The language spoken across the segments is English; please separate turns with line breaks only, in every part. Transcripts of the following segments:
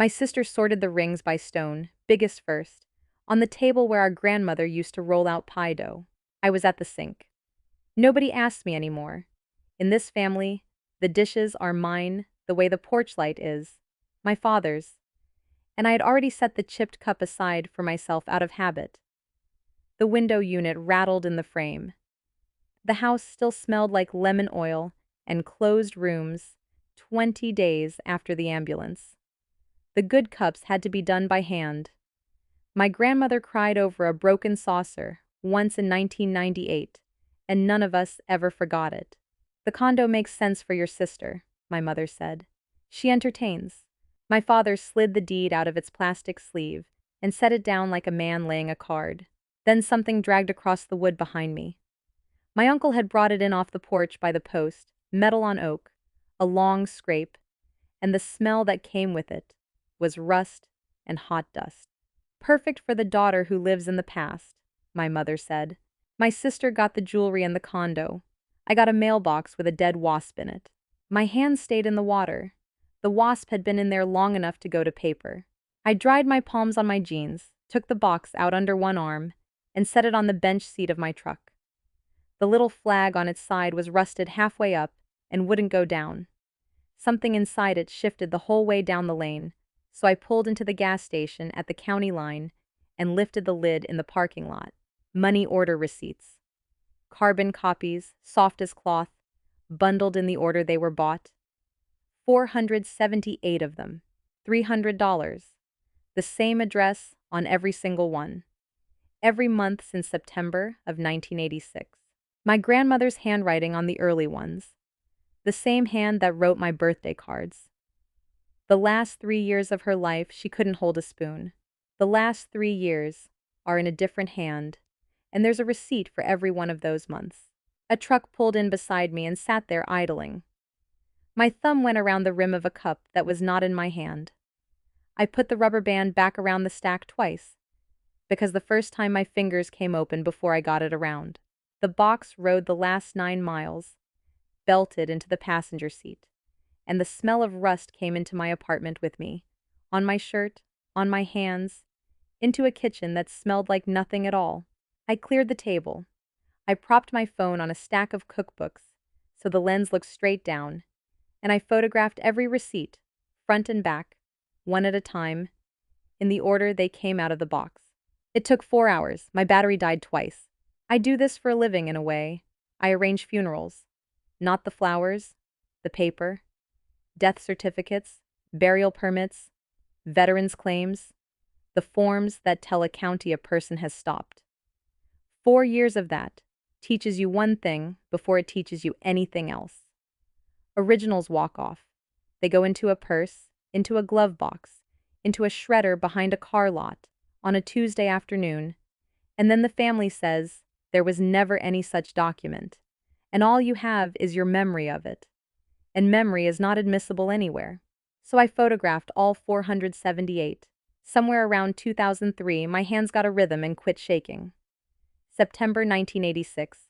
My sister sorted the rings by stone, biggest first, on the table where our grandmother used to roll out pie dough. I was at the sink. Nobody asked me anymore. In this family, the dishes are mine the way the porch light is, my father's, and I had already set the chipped cup aside for myself out of habit. The window unit rattled in the frame. The house still smelled like lemon oil and closed rooms 20 days after the ambulance. The good cups had to be done by hand. My grandmother cried over a broken saucer once in 1998, and none of us ever forgot it. The condo makes sense for your sister, my mother said. She entertains. My father slid the deed out of its plastic sleeve and set it down like a man laying a card. Then something dragged across the wood behind me. My uncle had brought it in off the porch by the post, metal on oak, a long scrape, and the smell that came with it was rust and hot dust. Perfect for the daughter who lives in the past, my mother said. My sister got the jewelry and the condo. I got a mailbox with a dead wasp in it. My hands stayed in the water. The wasp had been in there long enough to go to paper. I dried my palms on my jeans, took the box out under one arm, and set it on the bench seat of my truck. The little flag on its side was rusted halfway up and wouldn't go down. Something inside it shifted the whole way down the lane, so I pulled into the gas station at the county line and lifted the lid in the parking lot. Money order receipts. Carbon copies, soft as cloth, bundled in the order they were bought. 478 of them. $300. The same address on every single one. Every month since September of 1986. My grandmother's handwriting on the early ones. The same hand that wrote my birthday cards. The last 3 years of her life, she couldn't hold a spoon. The last 3 years are in a different hand, and there's a receipt for every one of those months. A truck pulled in beside me and sat there idling. My thumb went around the rim of a cup that was not in my hand. I put the rubber band back around the stack twice, because the first time my fingers came open before I got it around. The box rode the last 9 miles, belted into the passenger seat, and the smell of rust came into my apartment with me, on my shirt, on my hands, into a kitchen that smelled like nothing at all. I cleared the table. I propped my phone on a stack of cookbooks so the lens looked straight down, and I photographed every receipt, front and back, one at a time, in the order they came out of the box. It took 4 hours. My battery died twice. I do this for a living in a way. I arrange funerals. Not the flowers, the paper, death certificates, burial permits, veterans' claims, the forms that tell a county a person has stopped. 4 years of that teaches you one thing before it teaches you anything else. Originals walk off. They go into a purse, into a glove box, into a shredder behind a car lot on a Tuesday afternoon, and then the family says there was never any such document, and all you have is your memory of it. And memory is not admissible anywhere. So I photographed all 478. Somewhere around 2003, my hands got a rhythm and quit shaking. September 1986.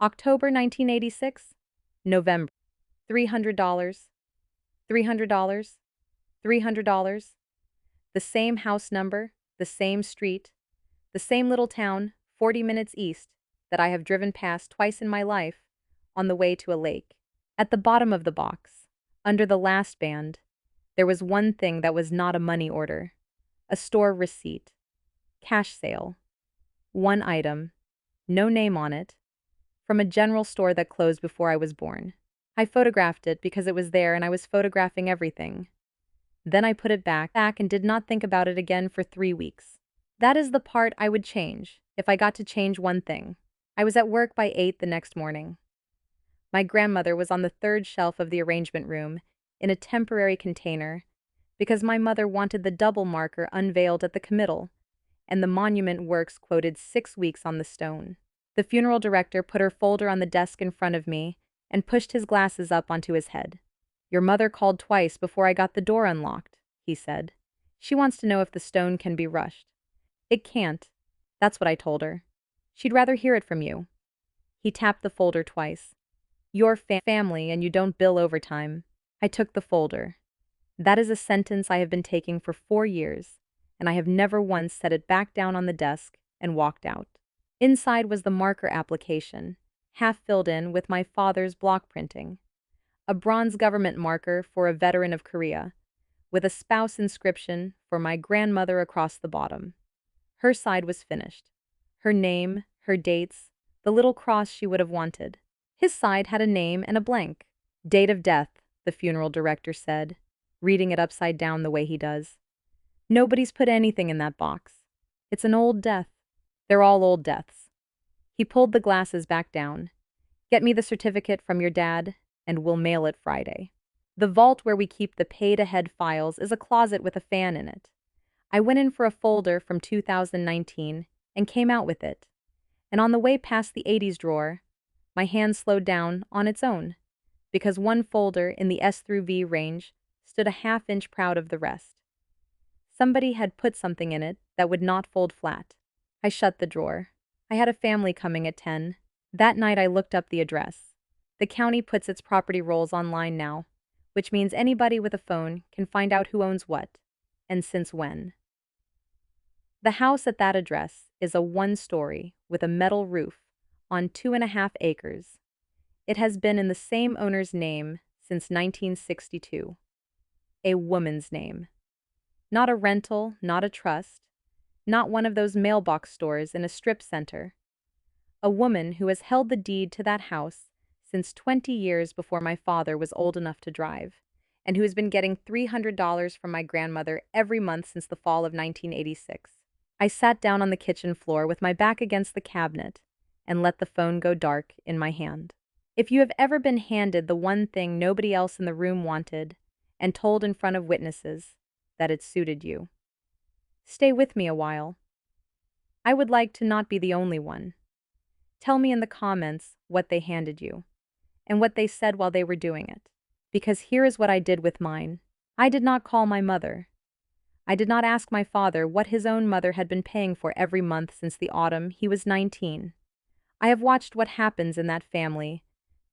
October 1986. November. $300. $300. $300. The same house number, the same street, the same little town, 40 minutes east, that I have driven past twice in my life, on the way to a lake. At the bottom of the box, under the last band, there was one thing that was not a money order. A store receipt. Cash sale. One item. No name on it. From a general store that closed before I was born. I photographed it because it was there and I was photographing everything. Then I put it back and did not think about it again for 3 weeks. That is the part I would change, if I got to change one thing. I was at work by 8 the next morning. My grandmother was on the 3rd shelf of the arrangement room, in a temporary container, because my mother wanted the double marker unveiled at the committal, and the monument works quoted 6 weeks on the stone. The funeral director put her folder on the desk in front of me and pushed his glasses up onto his head. "Your mother called twice before I got the door unlocked," he said. "She wants to know if the stone can be rushed." "It can't." That's what I told her. "She'd rather hear it from you." He tapped the folder twice. "Your family and you don't bill overtime." I took the folder. That is a sentence I have been taking for 4 years, and I have never once set it back down on the desk and walked out. Inside was the marker application, half filled in with my father's block printing. A bronze government marker for a veteran of Korea, with a spouse inscription for my grandmother across the bottom. Her side was finished. Her name, her dates, the little cross she would have wanted. His side had a name and a blank. Date of death, the funeral director said, reading it upside down the way he does. Nobody's put anything in that box. It's an old death. They're all old deaths. He pulled the glasses back down. Get me the certificate from your dad, and we'll mail it Friday. The vault where we keep the paid-ahead files is a closet with a fan in it. I went in for a folder from 2019 and came out with it. And on the way past the 80s drawer, my hand slowed down on its own, because one folder in the S through V range stood a half-inch proud of the rest. Somebody had put something in it that would not fold flat. I shut the drawer. I had a family coming at 10. That night I looked up the address. The county puts its property rolls online now, which means anybody with a phone can find out who owns what, and since when. The house at that address is a one-story with a metal roof on 2.5 acres. It has been in the same owner's name since 1962. A woman's name. Not a rental, not a trust, not one of those mailbox stores in a strip center. A woman who has held the deed to that house since 20 years before my father was old enough to drive, and who has been getting $300 from my grandmother every month since the fall of 1986. I sat down on the kitchen floor with my back against the cabinet and let the phone go dark in my hand. If you have ever been handed the one thing nobody else in the room wanted and told in front of witnesses that it suited you, stay with me a while. I would like to not be the only one. Tell me in the comments what they handed you and what they said while they were doing it. Because here is what I did with mine. I did not call my mother. I did not ask my father what his own mother had been paying for every month since the autumn he was 19. I have watched what happens in that family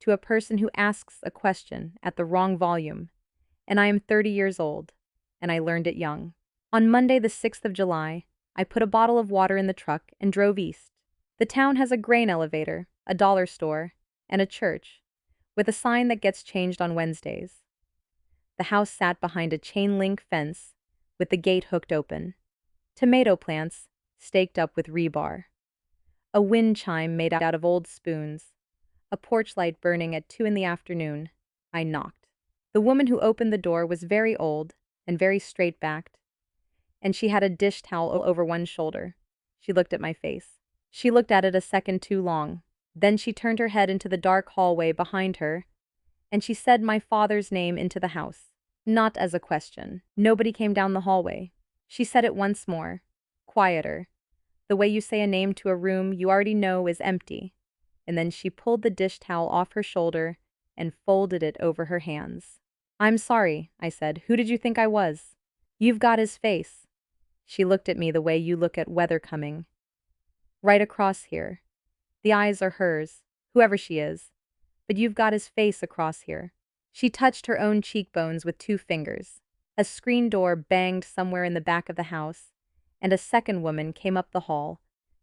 to a person who asks a question at the wrong volume, and I am 30 years old, and I learned it young. On Monday, the 6th of July, I put a bottle of water in the truck and drove east. The town has a grain elevator, a dollar store, and a church, with a sign that gets changed on Wednesdays. The house sat behind a chain-link fence with the gate hooked open. Tomato plants staked up with rebar. A wind chime made out of old spoons. A porch light burning at 2 in the afternoon. I knocked. The woman who opened the door was very old and very straight-backed, and she had a dish towel over one shoulder. She looked at my face. She looked at it a second too long. Then she turned her head into the dark hallway behind her, and she said my father's name into the house. Not as a question. Nobody came down the hallway. She said it once more, quieter, the way you say a name to a room you already know is empty. And then she pulled the dish towel off her shoulder and folded it over her hands. I'm sorry, I said. Who did you think I was? You've got his face. She looked at me the way you look at weather coming. Right across here. The eyes are hers, whoever she is. But you've got his face across here. She touched her own cheekbones with 2 fingers. A screen door banged somewhere in the back of the house, and a second woman came up the hall,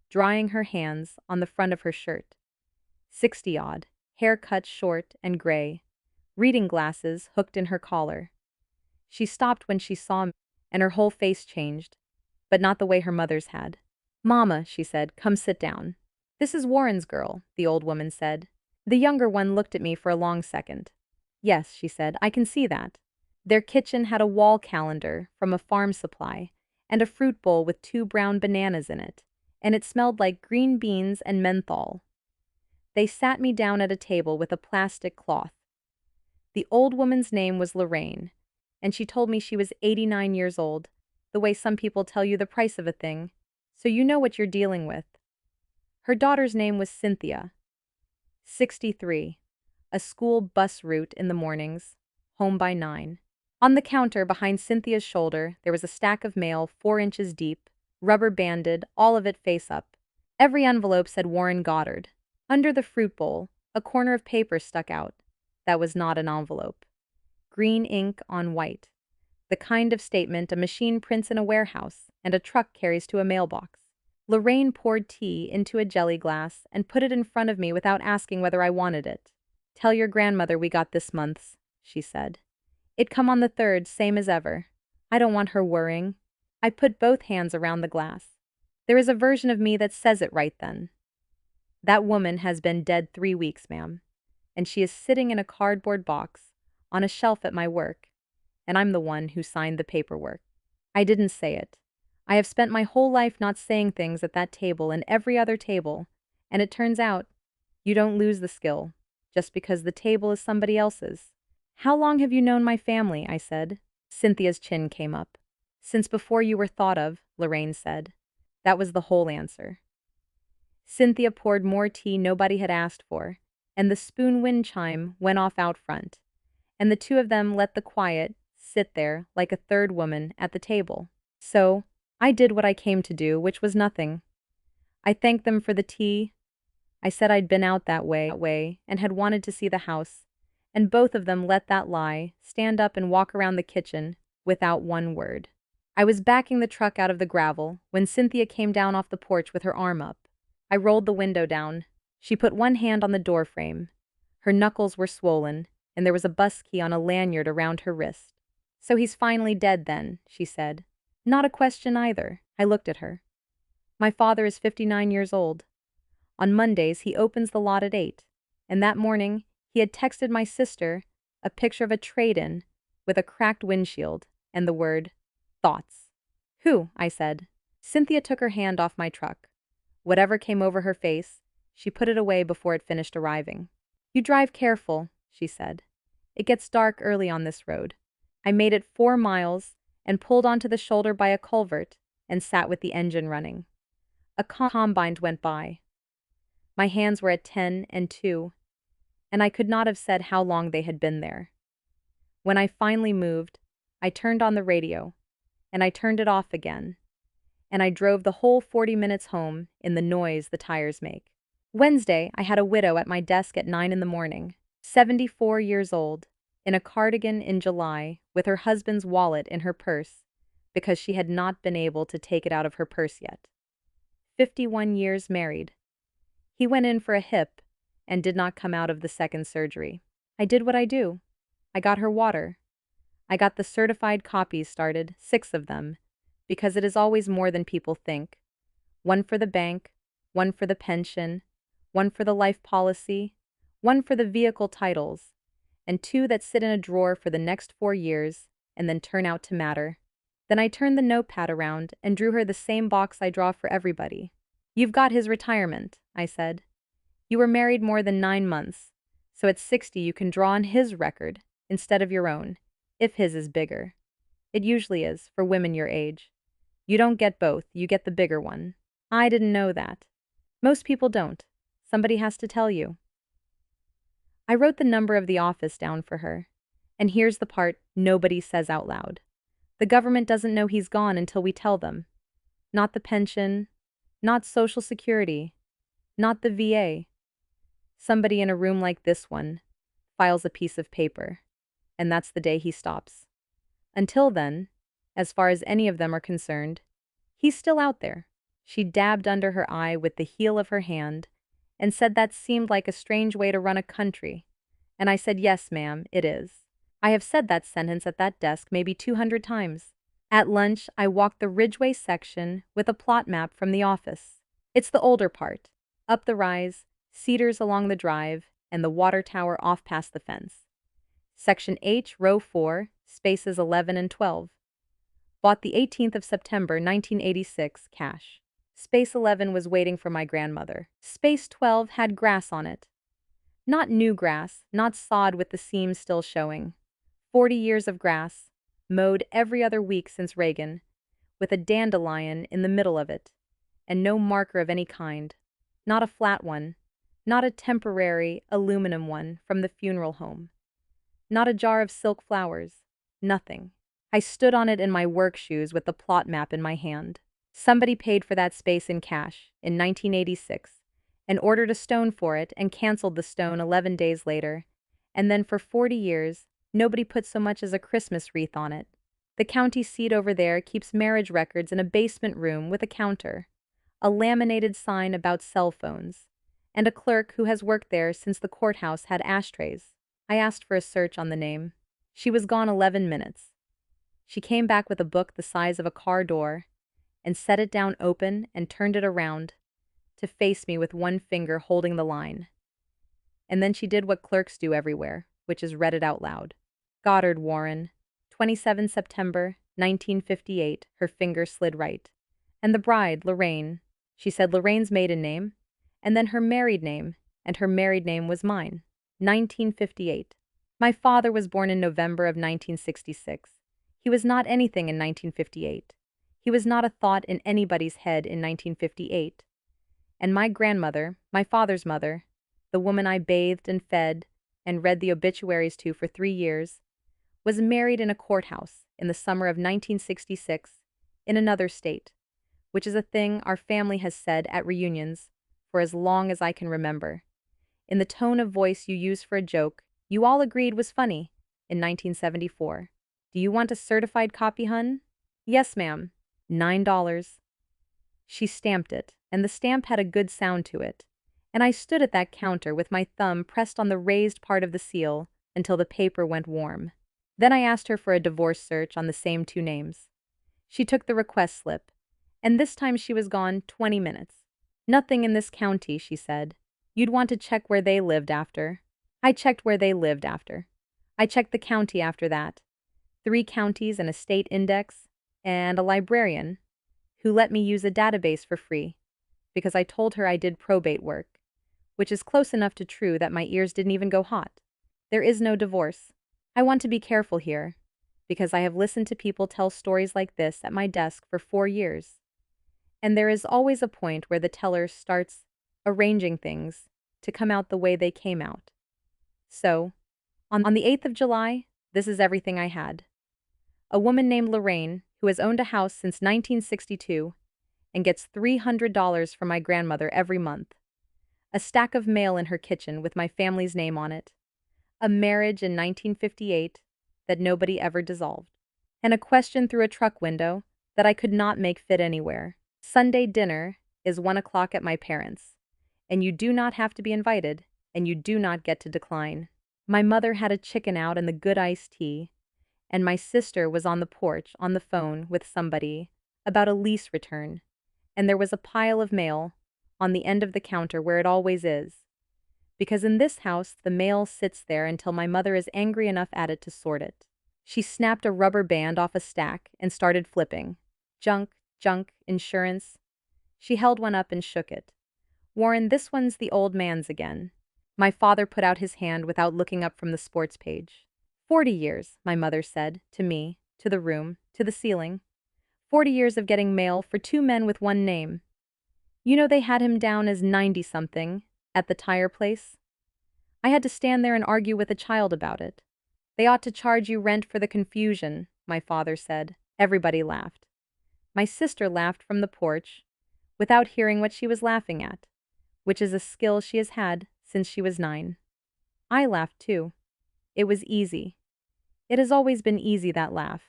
drying her hands on the front of her shirt. 60-odd, hair cut short and gray, reading glasses hooked in her collar. She stopped when she saw me, and her whole face changed, but not the way her mother's had. Mama, she said, come sit down. This is Warren's girl, the old woman said. The younger one looked at me for a long second. Yes, she said, I can see that. Their kitchen had a wall calendar from a farm supply and a fruit bowl with 2 brown bananas in it, and it smelled like green beans and menthol. They sat me down at a table with a plastic cloth. The old woman's name was Lorraine, and she told me she was 89 years old, the way some people tell you the price of a thing, so you know what you're dealing with. Her daughter's name was Cynthia. 63. A school bus route in the mornings, home by 9. On the counter behind Cynthia's shoulder, there was a stack of mail 4 inches deep, rubber-banded, all of it face up. Every envelope said Warren Goddard. Under the fruit bowl, a corner of paper stuck out. That was not an envelope. Green ink on white. The kind of statement a machine prints in a warehouse and a truck carries to a mailbox. Lorraine poured tea into a jelly glass and put it in front of me without asking whether I wanted it. "Tell your grandmother we got this month's," she said. "It come on the 3rd, same as ever. I don't want her worrying." I put both hands around the glass. There is a version of me that says it right then. "That woman has been dead 3 weeks, ma'am, and she is sitting in a cardboard box on a shelf at my work, and I'm the one who signed the paperwork." I didn't say it. I have spent my whole life not saying things at that table and every other table, and it turns out you don't lose the skill just because the table is somebody else's. "How long have you known my family?" I said. Cynthia's chin came up. "Since before you were thought of," Lorraine said. That was the whole answer. Cynthia poured more tea nobody had asked for, and the spoon wind chime went off out front, and the two of them let the quiet sit there like a third woman at the table. So, I did what I came to do, which was nothing. I thanked them for the tea. I said I'd been out that way and had wanted to see the house, and both of them let that lie, stand up and walk around the kitchen without one word. I was backing the truck out of the gravel when Cynthia came down off the porch with her arm up. I rolled the window down. She put one hand on the door frame. Her knuckles were swollen, and there was a bus key on a lanyard around her wrist. "So he's finally dead then," she said. "Not a question either." I looked at her. "My father is 59 years old. On Mondays he opens the lot at 8, and that morning he had texted my sister a picture of a trade-in with a cracked windshield and the word, 'Thoughts.'" "Who?" I said. Cynthia took her hand off my truck. Whatever came over her face, she put it away before it finished arriving. "You drive careful," she said. "It gets dark early on this road." I made it 4 miles and pulled onto the shoulder by a culvert and sat with the engine running. A combine went by. My hands were at 10 and 2, and I could not have said how long they had been there. When I finally moved, I turned on the radio, and I turned it off again, and I drove the whole 40 minutes home in the noise the tires make. Wednesday, I had a widow at my desk at 9 in the morning, 74 years old, in a cardigan in July with her husband's wallet in her purse because she had not been able to take it out of her purse yet. 51 years married. He went in for a hip and did not come out of the second surgery. I did what I do. I got her water. I got the certified copies started, 6 of them, because it is always more than people think. 1 for the bank, 1 for the pension, 1 for the life policy, 1 for the vehicle titles, and 2 that sit in a drawer for the next 4 years and then turn out to matter. Then I turned the notepad around and drew her the same box I draw for everybody. "You've got his retirement," I said. "You were married more than 9 months, so at 60 you can draw on his record instead of your own, if his is bigger. It usually is, for women your age. You don't get both, you get the bigger one." I didn't know that. Most people don't. Somebody has to tell you. I wrote the number of the office down for her. And here's the part nobody says out loud. The government doesn't know he's gone until we tell them. Not the pension, not Social Security, not the VA. Somebody in a room like this one files a piece of paper, and that's the day he stops. Until then, as far as any of them are concerned, he's still out there. She dabbed under her eye with the heel of her hand and said that seemed like a strange way to run a country. And I said, "Yes, ma'am, it is." I have said that sentence at that desk maybe 200 times. At lunch, I walked the Ridgeway section with a plot map from the office. It's the older part. Up the rise, cedars along the drive, and the water tower off past the fence. Section H, row 4, spaces 11 and 12. Bought the 18th of September, 1986, cash. Space 11 was waiting for my grandmother. Space 12 had grass on it. Not new grass, not sod with the seams still showing. 40 years of grass, mowed every other week since Reagan, with a dandelion in the middle of it, and no marker of any kind. Not a flat one, not a temporary aluminum one from the funeral home. Not a jar of silk flowers, nothing. I stood on it in my work shoes with the plot map in my hand. Somebody paid for that space in cash in 1986 and ordered a stone for it and canceled the stone 11 days later, and then for 40 years, nobody put so much as a Christmas wreath on it. The county seat over there keeps marriage records in a basement room with a counter, a laminated sign about cell phones, and a clerk who has worked there since the courthouse had ashtrays. I asked for a search on the name. She was gone 11 minutes. She came back with a book the size of a car door and set it down open and turned it around to face me with one finger holding the line. And then she did what clerks do everywhere, which is read it out loud. Goddard Warren, 27 September, 1958, her finger slid right. And the bride, Lorraine. She said Lorraine's maiden name, and then her married name, and her married name was mine. 1958. My father was born in November of 1966. He was not anything in 1958. He was not a thought in anybody's head in 1958. And my grandmother, my father's mother, the woman I bathed and fed and read the obituaries to for 3 years, was married in a courthouse in the summer of 1966 in another state, which is a thing our family has said at reunions for as long as I can remember. In the tone of voice you use for a joke you all agreed was funny in 1974. Do you want a certified copy, hun? Yes, ma'am. $9. She stamped it, and the stamp had a good sound to it, and I stood at that counter with my thumb pressed on the raised part of the seal until the paper went warm. Then I asked her for a divorce search on the same 2 names. She took the request slip, and this time she was gone 20 minutes. Nothing in this county, she said. You'd want to check where they lived after. I checked where they lived after. I checked the county after that. 3 counties and a state index, and a librarian, who let me use a database for free, because I told her I did probate work, which is close enough to true that my ears didn't even go hot. There is no divorce. I want to be careful here, because I have listened to people tell stories like this at my desk for 4 years. And there is always a point where the teller starts arranging things to come out the way they came out. So, on the 8th of July, this is everything I had. A woman named Lorraine, who has owned a house since 1962 and gets $300 from my grandmother every month. A stack of mail in her kitchen with my family's name on it. A marriage in 1958 that nobody ever dissolved. And a question through a truck window that I could not make fit anywhere. Sunday dinner is 1 o'clock at my parents', and you do not have to be invited, and you do not get to decline. My mother had a chicken out and the good iced tea, and my sister was on the porch on the phone with somebody about a lease return, and there was a pile of mail on the end of the counter where it always is, because in this house the mail sits there until my mother is angry enough at it to sort it. She snapped a rubber band off a stack and started flipping. Junk, junk, insurance. She held one up and shook it. Warren, this one's the old man's again. My father put out his hand without looking up from the sports page. 40 years, my mother said, to me, to the room, to the ceiling. 40 years of getting mail for 2 men with one name. You know they had him down as 90-something at the tire place? I had to stand there and argue with a child about it. They ought to charge you rent for the confusion, my father said. Everybody laughed. My sister laughed from the porch, without hearing what she was laughing at, which is a skill she has had since she was 9. I laughed too. It was easy. It has always been easy, that laugh.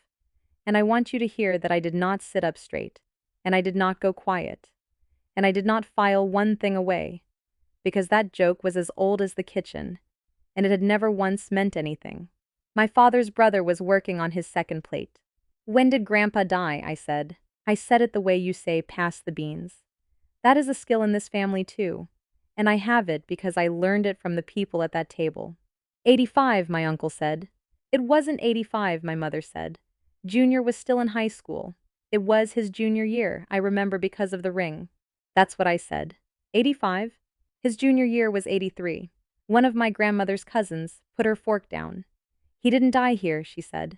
And I want you to hear that I did not sit up straight, and I did not go quiet, and I did not file one thing away, because that joke was as old as the kitchen, and it had never once meant anything. My father's brother was working on his second plate. When did Grandpa die? I said. I said it the way you say pass the beans. That is a skill in this family too, and I have it because I learned it from the people at that table. 85, my uncle said. It wasn't 85, my mother said. Junior was still in high school. It was his junior year, I remember, because of the ring. That's what I said. 85? His junior year was 83. One of my grandmother's cousins put her fork down. He didn't die here, she said.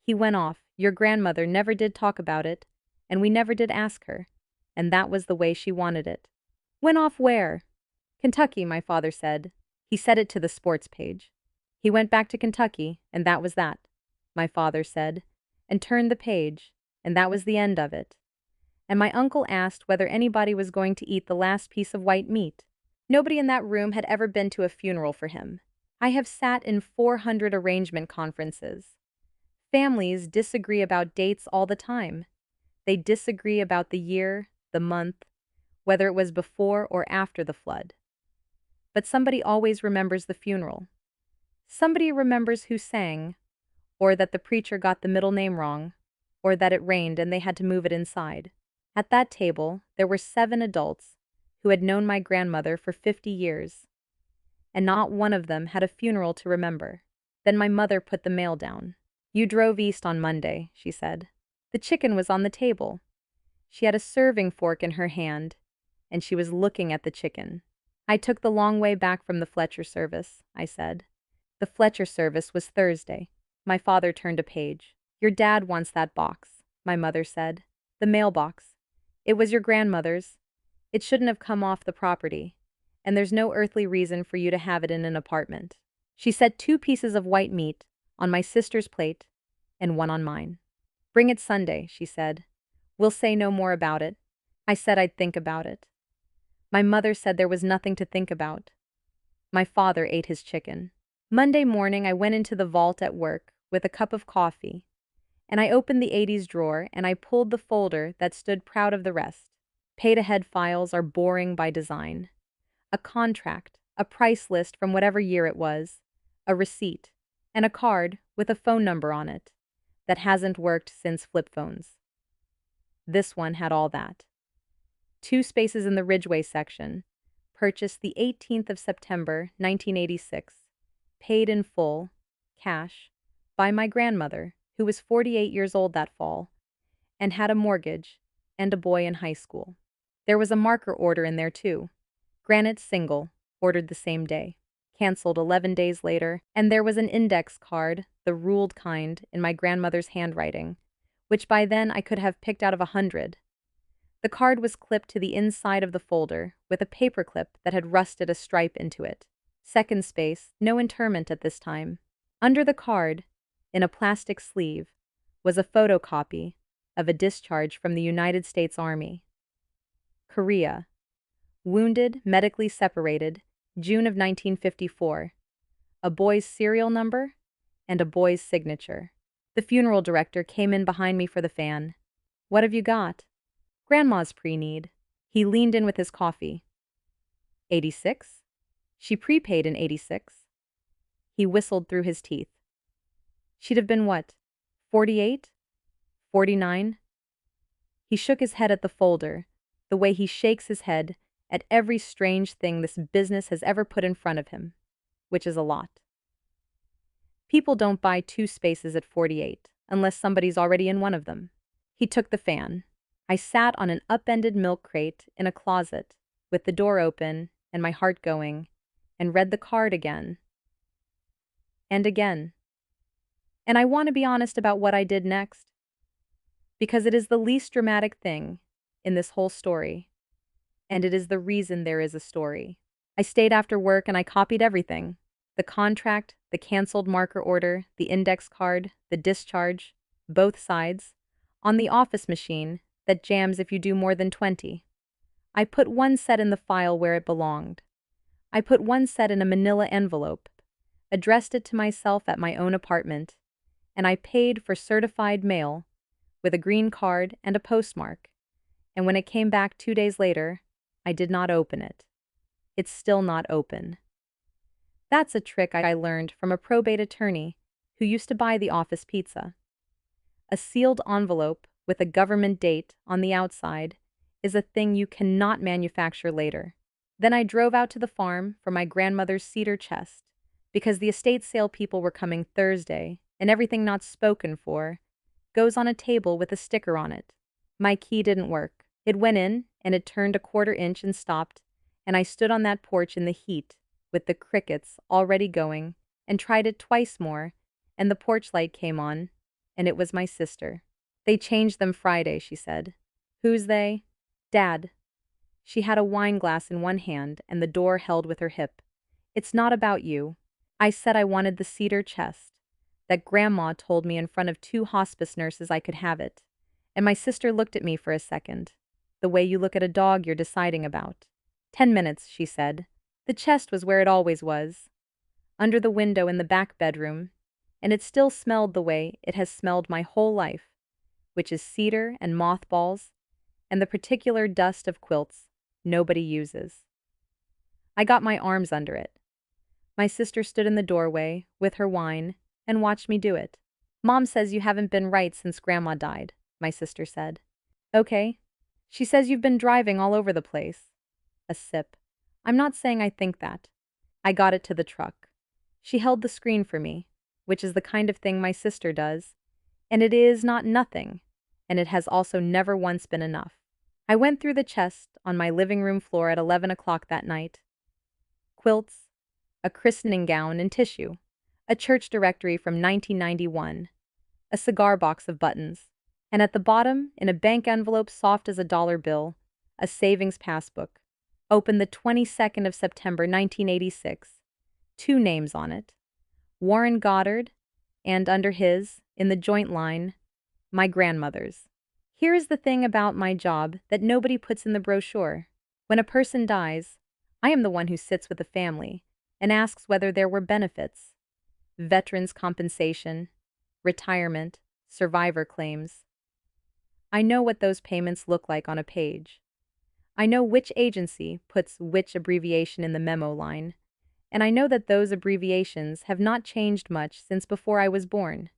He went off. Your grandmother never did talk about it, and we never did ask her, and that was the way she wanted it. Went off where? Kentucky, my father said. He said it to the sports page. He went back to Kentucky, and that was that, my father said, and turned the page, and that was the end of it. And my uncle asked whether anybody was going to eat the last piece of white meat. Nobody in that room had ever been to a funeral for him. I have sat in 400 arrangement conferences. Families disagree about dates all the time. They disagree about the year, the month, whether it was before or after the flood. But somebody always remembers the funeral. Somebody remembers who sang, or that the preacher got the middle name wrong, or that it rained and they had to move it inside. At that table, there were 7 adults who had known my grandmother for 50 years, and not one of them had a funeral to remember. Then my mother put the mail down. "You drove east on Monday," she said. The chicken was on the table. She had a serving fork in her hand, and she was looking at the chicken. "I took the long way back from the Fletcher service," I said. The Fletcher service was Thursday. My father turned a page. "Your dad wants that box," my mother said. "The mailbox. It was your grandmother's. It shouldn't have come off the property, and there's no earthly reason for you to have it in an apartment." She set 2 pieces of white meat on my sister's plate and one on mine. "Bring it Sunday," she said. "We'll say no more about it." I said I'd think about it. My mother said there was nothing to think about. My father ate his chicken. Monday morning, I went into the vault at work with a cup of coffee, and I opened the 80s drawer and I pulled the folder that stood proud of the rest. Paid-ahead files are boring by design. A contract, a price list from whatever year it was, a receipt, and a card with a phone number on it that hasn't worked since flip phones. This one had all that. 2 spaces in the Ridgeway section. Purchased the 18th of September, 1986. Paid in full, cash, by my grandmother, who was 48 years old that fall, and had a mortgage and a boy in high school. There was a marker order in there too. Granite single, ordered the same day. Cancelled 11 days later, and there was an index card, the ruled kind, in my grandmother's handwriting, which by then I could have picked out of 100. The card was clipped to the inside of the folder with a paper clip that had rusted a stripe into it. Second space, no interment at this time. Under the card, in a plastic sleeve, was a photocopy of a discharge from the United States Army. Korea. Wounded, medically separated, June of 1954. A boy's serial number and a boy's signature. The funeral director came in behind me for the fan. "What have you got?" "Grandma's pre-need." He leaned in with his coffee. 86? She prepaid in 86. He whistled through his teeth. She'd have been what? 48? 49? He shook his head at the folder, the way he shakes his head at every strange thing this business has ever put in front of him, which is a lot. People don't buy 2 spaces at 48 unless somebody's already in one of them. He took the fan. I sat on an upended milk crate in a closet with the door open and my heart going, and read the card again and again. And I want to be honest about what I did next, because it is the least dramatic thing in this whole story, and it is the reason there is a story. I stayed after work and I copied everything. The contract, the canceled marker order, the index card, the discharge, both sides, on the office machine that jams if you do more than 20. I put one set in the file where it belonged. I put one set in a manila envelope, addressed it to myself at my own apartment, and I paid for certified mail with a green card and a postmark. And when it came back 2 days later, I did not open it. It's still not open. That's a trick I learned from a probate attorney who used to buy the office pizza. A sealed envelope with a government date on the outside is a thing you cannot manufacture later. Then I drove out to the farm for my grandmother's cedar chest, because the estate sale people were coming Thursday, and everything not spoken for goes on a table with a sticker on it. My key didn't work. It went in, and it turned a 1/4 inch and stopped, and I stood on that porch in the heat, with the crickets already going, and tried it twice more, and the porch light came on, and it was my sister. "They changed them Friday," she said. "Who's they?" "Dad." She had a wine glass in one hand and the door held with her hip. "It's not about you. I said I wanted the cedar chest, that Grandma told me in front of 2 hospice nurses I could have it. And my sister looked at me for a second, the way you look at a dog you're deciding about. 10 minutes, she said. The chest was where it always was, under the window in the back bedroom, and it still smelled the way it has smelled my whole life, which is cedar and mothballs and the particular dust of quilts nobody uses. I got my arms under it. My sister stood in the doorway with her wine and watched me do it. Mom says you haven't been right since Grandma died, my sister said. Okay. She says you've been driving all over the place. A sip. I'm not saying I think that. I got it to the truck. She held the screen for me, which is the kind of thing my sister does, and it is not nothing, and it has also never once been enough. I went through the chest on my living room floor at 11 o'clock that night. Quilts, a christening gown and tissue, a church directory from 1991, a cigar box of buttons, and at the bottom, in a bank envelope soft as a dollar bill, a savings passbook. Opened the 22nd of September 1986. 2 names on it. Warren Goddard, and under his, in the joint line, my grandmother's. Here is the thing about my job that nobody puts in the brochure. When a person dies, I am the one who sits with the family and asks whether there were benefits, veterans compensation, retirement, survivor claims. I know what those payments look like on a page. I know which agency puts which abbreviation in the memo line, and I know that those abbreviations have not changed much since before I was born.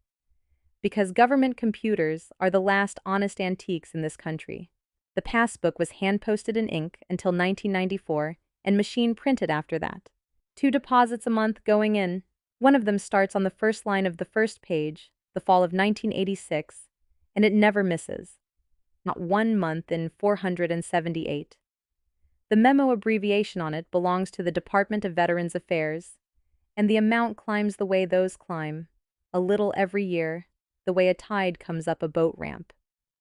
Because government computers are the last honest antiques in this country. The passbook was hand-posted in ink until 1994 and machine printed after that. 2 deposits a month going in. One of them starts on the first line of the first page, the fall of 1986, and it never misses. Not 1 month in 478. The memo abbreviation on it belongs to the Department of Veterans Affairs, and the amount climbs the way those climb, a little every year, the way a tide comes up a boat ramp.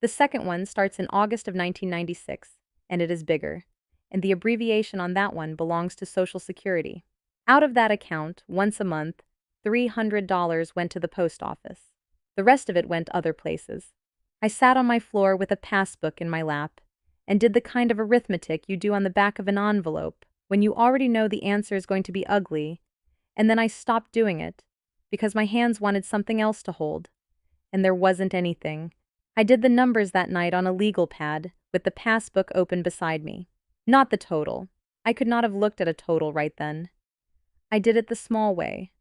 The second one starts in August of 1996, and it is bigger, and the abbreviation on that one belongs to Social Security. Out of that account, once a month, $300 went to the post office. The rest of it went other places. I sat on my floor with a passbook in my lap and did the kind of arithmetic you do on the back of an envelope when you already know the answer is going to be ugly, and then I stopped doing it because my hands wanted something else to hold, and there wasn't anything. I did the numbers that night on a legal pad with the passbook open beside me. Not the total. I could not have looked at a total right then. I did it the small way,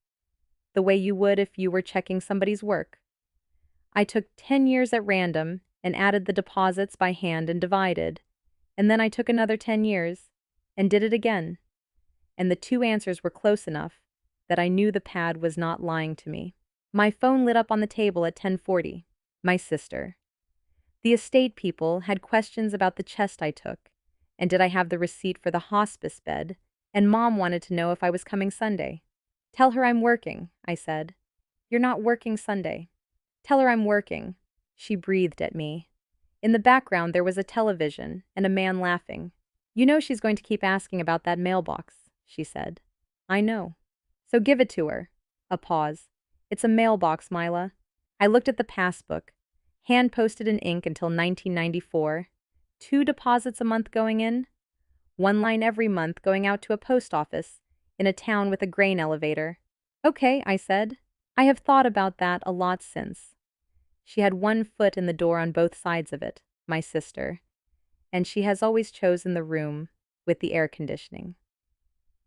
the way you would if you were checking somebody's work. I took 10 years at random and added the deposits by hand and divided, and then I took another 10 years and did it again, and the 2 answers were close enough that I knew the pad was not lying to me. My phone lit up on the table at 10:40. My sister. The estate people had questions about the chest I took, and did I have the receipt for the hospice bed, and Mom wanted to know if I was coming Sunday. Tell her I'm working, I said. You're not working Sunday. Tell her I'm working. She breathed at me. In the background there was a television and a man laughing. You know she's going to keep asking about that mailbox, she said. I know. So give it to her. A pause. It's a mailbox, Mila. I looked at the passbook. Hand-posted in ink until 1994. 2 deposits a month going in. 1 line every month going out to a post office in a town with a grain elevator. Okay, I said. I have thought about that a lot since. She had 1 foot in the door on both sides of it, my sister, and she has always chosen the room with the air conditioning.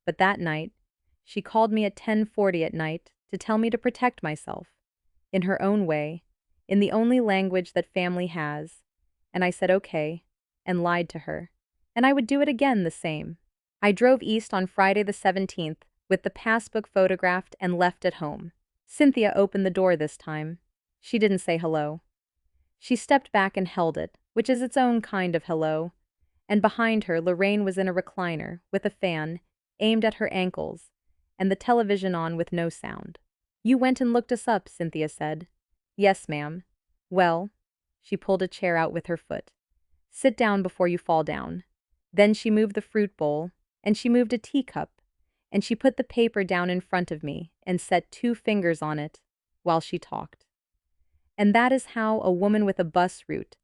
But that night, she called me at 10:40 at night to tell me to protect myself, in her own way, in the only language that family has, and I said okay, and lied to her, and I would do it again the same. I drove east on Friday the 17th with the passbook photographed and left at home. Cynthia opened the door this time. She didn't say hello. She stepped back and held it, which is its own kind of hello, and behind her Lorraine was in a recliner with a fan aimed at her ankles and the television on with no sound. You went and looked us up, Cynthia said. Yes, ma'am. Well, she pulled a chair out with her foot. Sit down before you fall down. Then she moved the fruit bowl, and she moved a teacup, and she put the paper down in front of me and set 2 fingers on it while she talked. And that is how a woman with a bus route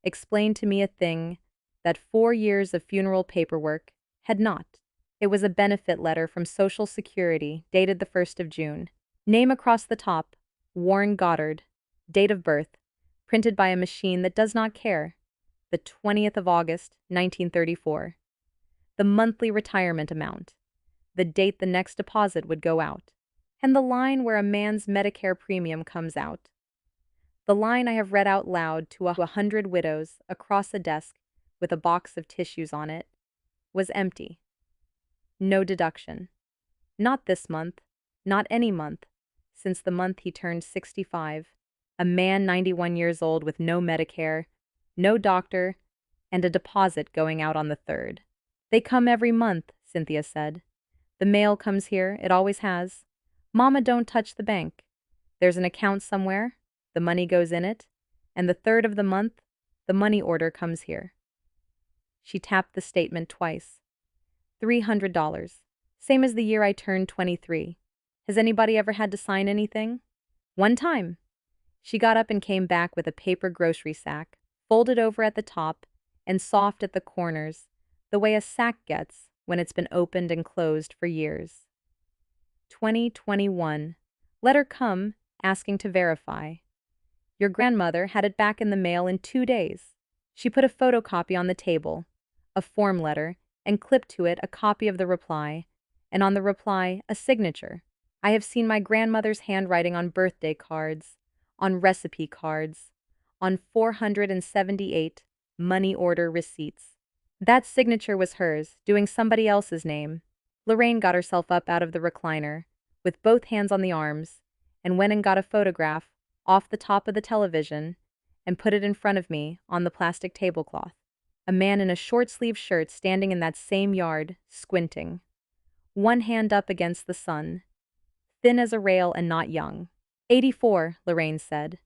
explained to me a thing that 4 years of funeral paperwork had not. It was a benefit letter from Social Security dated the 1st of June. Name across the top, Warren Goddard. Date of birth. Printed by a machine that does not care. The 20th of August, 1934. The monthly retirement amount. The date the next deposit would go out. And the line where a man's Medicare premium comes out. The line I have read out loud to 100 widows across a desk with a box of tissues on it was empty. No deduction. Not this month, not any month, since the month he turned 65. A man 91 years old with no Medicare, no doctor, and a deposit going out on the 3rd. They come every month, Cynthia said. The mail comes here, it always has. Mama, don't touch the bank. There's an account somewhere, the money goes in it, and the 3rd of the month, the money order comes here. She tapped the statement twice. $300. Same as the year I turned 23. Has anybody ever had to sign anything? One time. She got up and came back with a paper grocery sack, folded over at the top and soft at the corners, the way a sack gets when it's been opened and closed for years. 2021. Letter come, asking to verify. Your grandmother had it back in the mail in 2 days. She put a photocopy on the table, a form letter, and clipped to it a copy of the reply, and on the reply, a signature. I have seen my grandmother's handwriting on birthday cards, on recipe cards, on 478 money order receipts. That signature was hers, doing somebody else's name. Lorraine got herself up out of the recliner, with both hands on the arms, and went and got a photograph off the top of the television and put it in front of me on the plastic tablecloth. A man in a short-sleeved shirt standing in that same yard, squinting. One hand up against the sun. Thin as a rail and not young. 84, Lorraine said.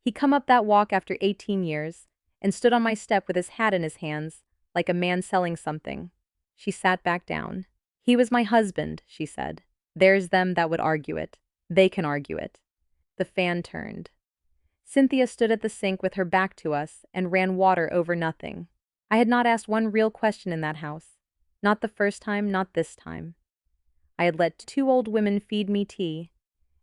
He come up that walk after 18 years and stood on my step with his hat in his hands, like a man selling something. She sat back down. He was my husband, she said. There's them that would argue it. They can argue it. The fan turned. Cynthia stood at the sink with her back to us and ran water over nothing. I had not asked one real question in that house. Not the first time, not this time. I had let 2 old women feed me tea,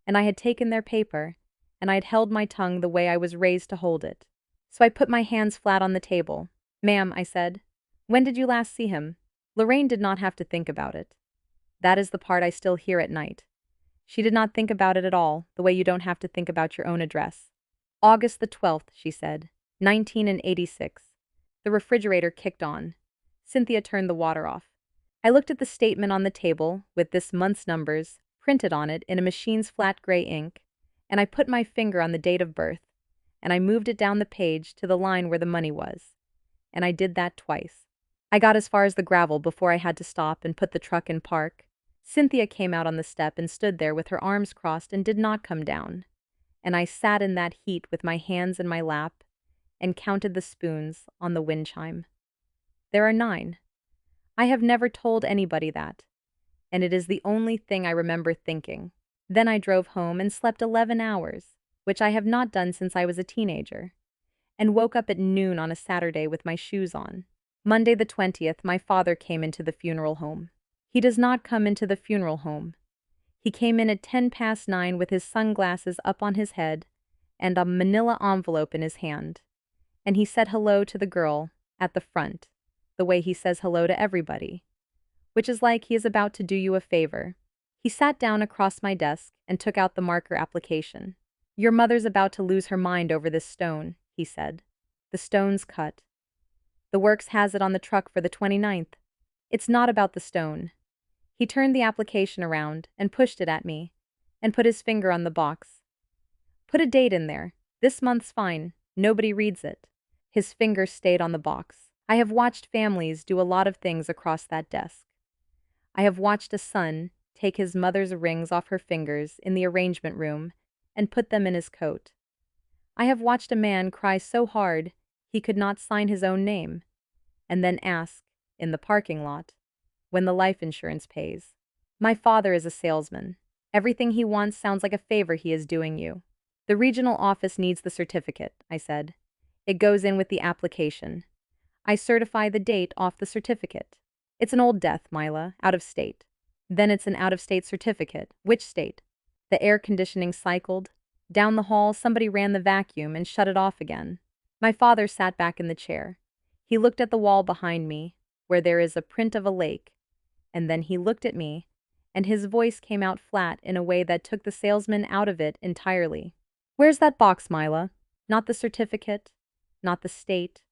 and I had taken their paper, and I had held my tongue the way I was raised to hold it. So I put my hands flat on the table. Ma'am, I said, when did you last see him? Lorraine did not have to think about it. That is the part I still hear at night. She did not think about it at all, the way you don't have to think about your own address. August the 12th, she said, 1986. The refrigerator kicked on. Cynthia turned the water off. I looked at the statement on the table with this month's numbers printed on it in a machine's flat gray ink, and I put my finger on the date of birth, and I moved it down the page to the line where the money was. And I did that twice. I got as far as the gravel before I had to stop and put the truck in park. Cynthia came out on the step and stood there with her arms crossed and did not come down. And I sat in that heat with my hands in my lap and counted the spoons on the wind chime. There are 9. I have never told anybody that, and it is the only thing I remember thinking. Then I drove home and slept 11 hours, which I have not done since I was a teenager, and woke up at noon on a Saturday with my shoes on. Monday the 20th, my father came into the funeral home. He does not come into the funeral home. He came in at 9:10 with his sunglasses up on his head and a manila envelope in his hand. And he said hello to the girl at the front, the way he says hello to everybody, which is like he is about to do you a favor. He sat down across my desk and took out the marker application. Your mother's about to lose her mind over this stone, he said. The stone's cut. The works has it on the truck for the 29th. It's not about the stone. He turned the application around and pushed it at me and put his finger on the box. Put a date in there. This month's fine. Nobody reads it. His finger stayed on the box. I have watched families do a lot of things across that desk. I have watched a son take his mother's rings off her fingers in the arrangement room and put them in his coat. I have watched a man cry so hard he could not sign his own name, and then ask, in the parking lot, when the life insurance pays. My father is a salesman. Everything he wants sounds like a favor he is doing you. The regional office needs the certificate, I said. It goes in with the application. I certify the date off the certificate. It's an old death, Mila, out of state. Then it's an out-of-state certificate. Which state? The air conditioning cycled. Down the hall, somebody ran the vacuum and shut it off again. My father sat back in the chair. He looked at the wall behind me, where there is a print of a lake, and then he looked at me, and his voice came out flat in a way that took the salesman out of it entirely. "Where's that box, Mila? Not the certificate, not the state,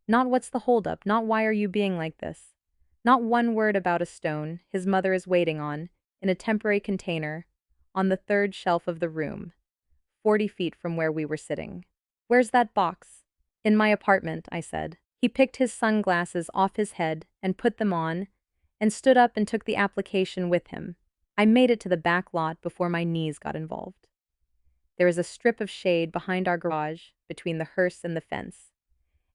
not what's the holdup, not why are you being like this. Not one word about a stone his mother is waiting on, in a temporary container, on the third shelf of the room, 40 feet from where we were sitting. Where's that box?" "In my apartment," I said. He picked his sunglasses off his head and put them on, and stood up and took the application with him. I made it to the back lot before my knees got involved. There is a strip of shade behind our garage, between the hearse and the fence,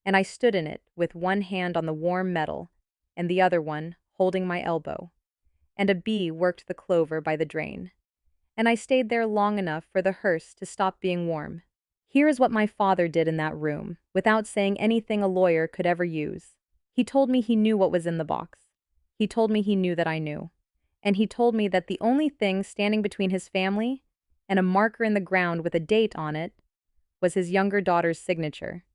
and I stood in it with one hand on the warm metal and the other one holding my elbow, and a bee worked the clover by the drain, and I stayed there long enough for the hearse to stop being warm. Here is what my father did in that room, without saying anything a lawyer could ever use. He told me he knew what was in the box. He told me he knew that I knew. And he told me that the only thing standing between his family and a marker in the ground with a date on it was his younger daughter's signature.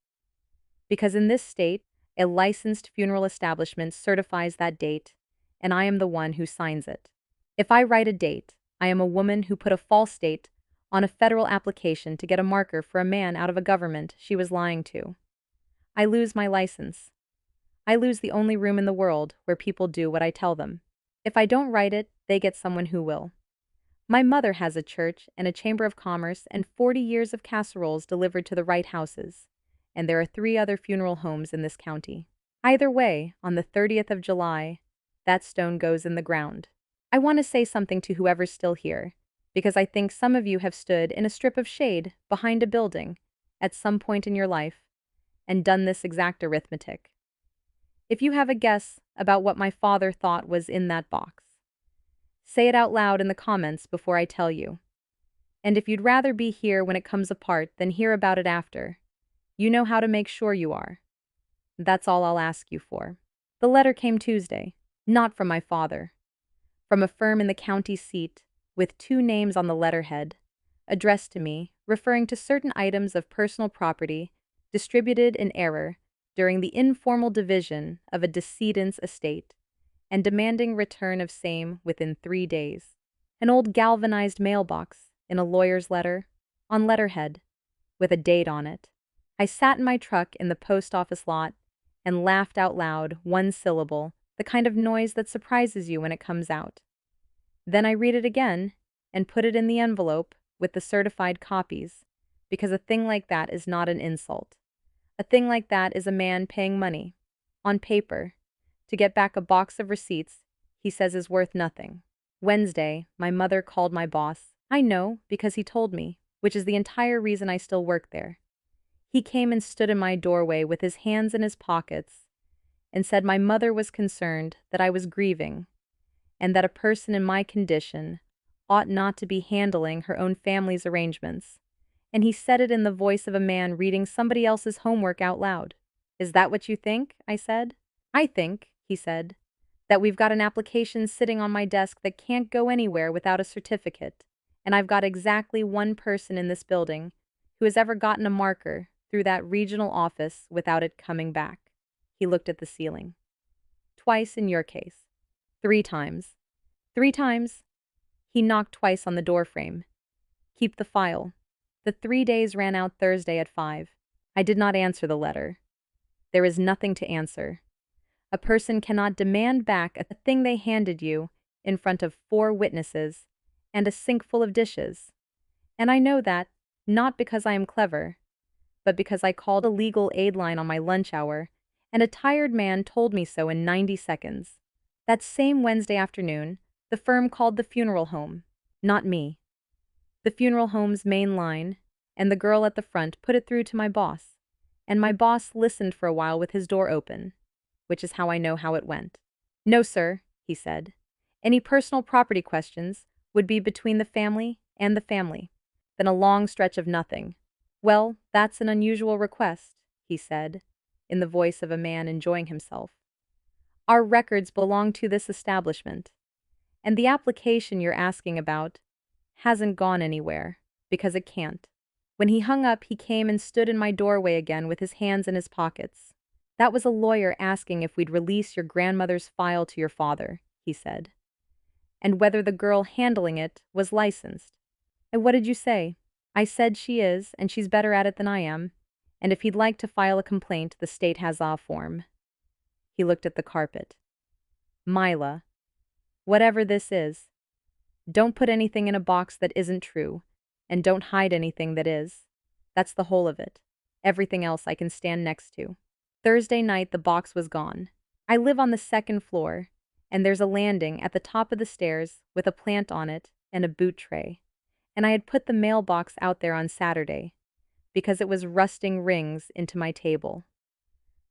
Because in this state, a licensed funeral establishment certifies that date, and I am the one who signs it. If I write a date, I am a woman who put a false date on a federal application to get a marker for a man out of a government she was lying to. I lose my license. I lose the only room in the world where people do what I tell them. If I don't write it, they get someone who will. My mother has a church and a chamber of commerce and 40 years of casseroles delivered to the right houses, and there are 3 other funeral homes in this county. Either way, on the 30th of July, that stone goes in the ground. I want to say something to whoever's still here, because I think some of you have stood in a strip of shade behind a building at some point in your life and done this exact arithmetic. If you have a guess about what my father thought was in that box, say it out loud in the comments before I tell you. And if you'd rather be here when it comes apart than hear about it after, you know how to make sure you are. That's all I'll ask you for. The letter came Tuesday, not from my father, from a firm in the county seat with 2 names on the letterhead, addressed to me, referring to certain items of personal property distributed in error during the informal division of a decedent's estate, and demanding return of same within 3 days. An old galvanized mailbox in a lawyer's letter, on letterhead, with a date on it. I sat in my truck in the post office lot and laughed out loud, one syllable, the kind of noise that surprises you when it comes out. Then I read it again and put it in the envelope with the certified copies, because a thing like that is not an insult. A thing like that is a man paying money, on paper, to get back a box of receipts he says is worth nothing. Wednesday, my mother called my boss. I know, because he told me, which is the entire reason I still work there. He came and stood in my doorway with his hands in his pockets and said my mother was concerned that I was grieving and that a person in my condition ought not to be handling her own family's arrangements. And he said it in the voice of a man reading somebody else's homework out loud. "Is that what you think?" I said. "I think," he said, "that we've got an application sitting on my desk that can't go anywhere without a certificate, and I've got exactly one person in this building who has ever gotten a marker through that regional office without it coming back." He looked at the ceiling. "Twice in your case. 3 times. 3 times." He knocked twice on the doorframe. "Keep the file." The 3 days ran out Thursday at 5. I did not answer the letter. There is nothing to answer. A person cannot demand back a thing they handed you in front of 4 witnesses and a sink full of dishes. And I know that, not because I am clever, but because I called a legal aid line on my lunch hour, and a tired man told me so in 90 seconds. That same Wednesday afternoon, the firm called the funeral home, not me. The funeral home's main line, and the girl at the front put it through to my boss, and my boss listened for a while with his door open, which is how I know how it went. "No, sir," he said. "Any personal property questions would be between the family and the family." Then a long stretch of nothing. "Well, that's an unusual request," he said, in the voice of a man enjoying himself. "Our records belong to this establishment, and the application you're asking about hasn't gone anywhere, because it can't. When he hung up, he came and stood in my doorway again with his hands in his pockets. That was a lawyer asking if we'd release your grandmother's file to your father, he said, and whether the girl handling it was licensed. And what did you say? I said she is, and she's better at it than I am, and if he'd like to file a complaint, the state has a form. He looked at the carpet. Mila, whatever this is, don't put anything in a box that isn't true, and don't hide anything that is. That's the whole of it. Everything else I can stand next to. Thursday night, the box was gone. I live on the second floor, and there's a landing at the top of the stairs with a plant on it and a boot tray. And I had put the mailbox out there on Saturday because it was rusting rings into my table.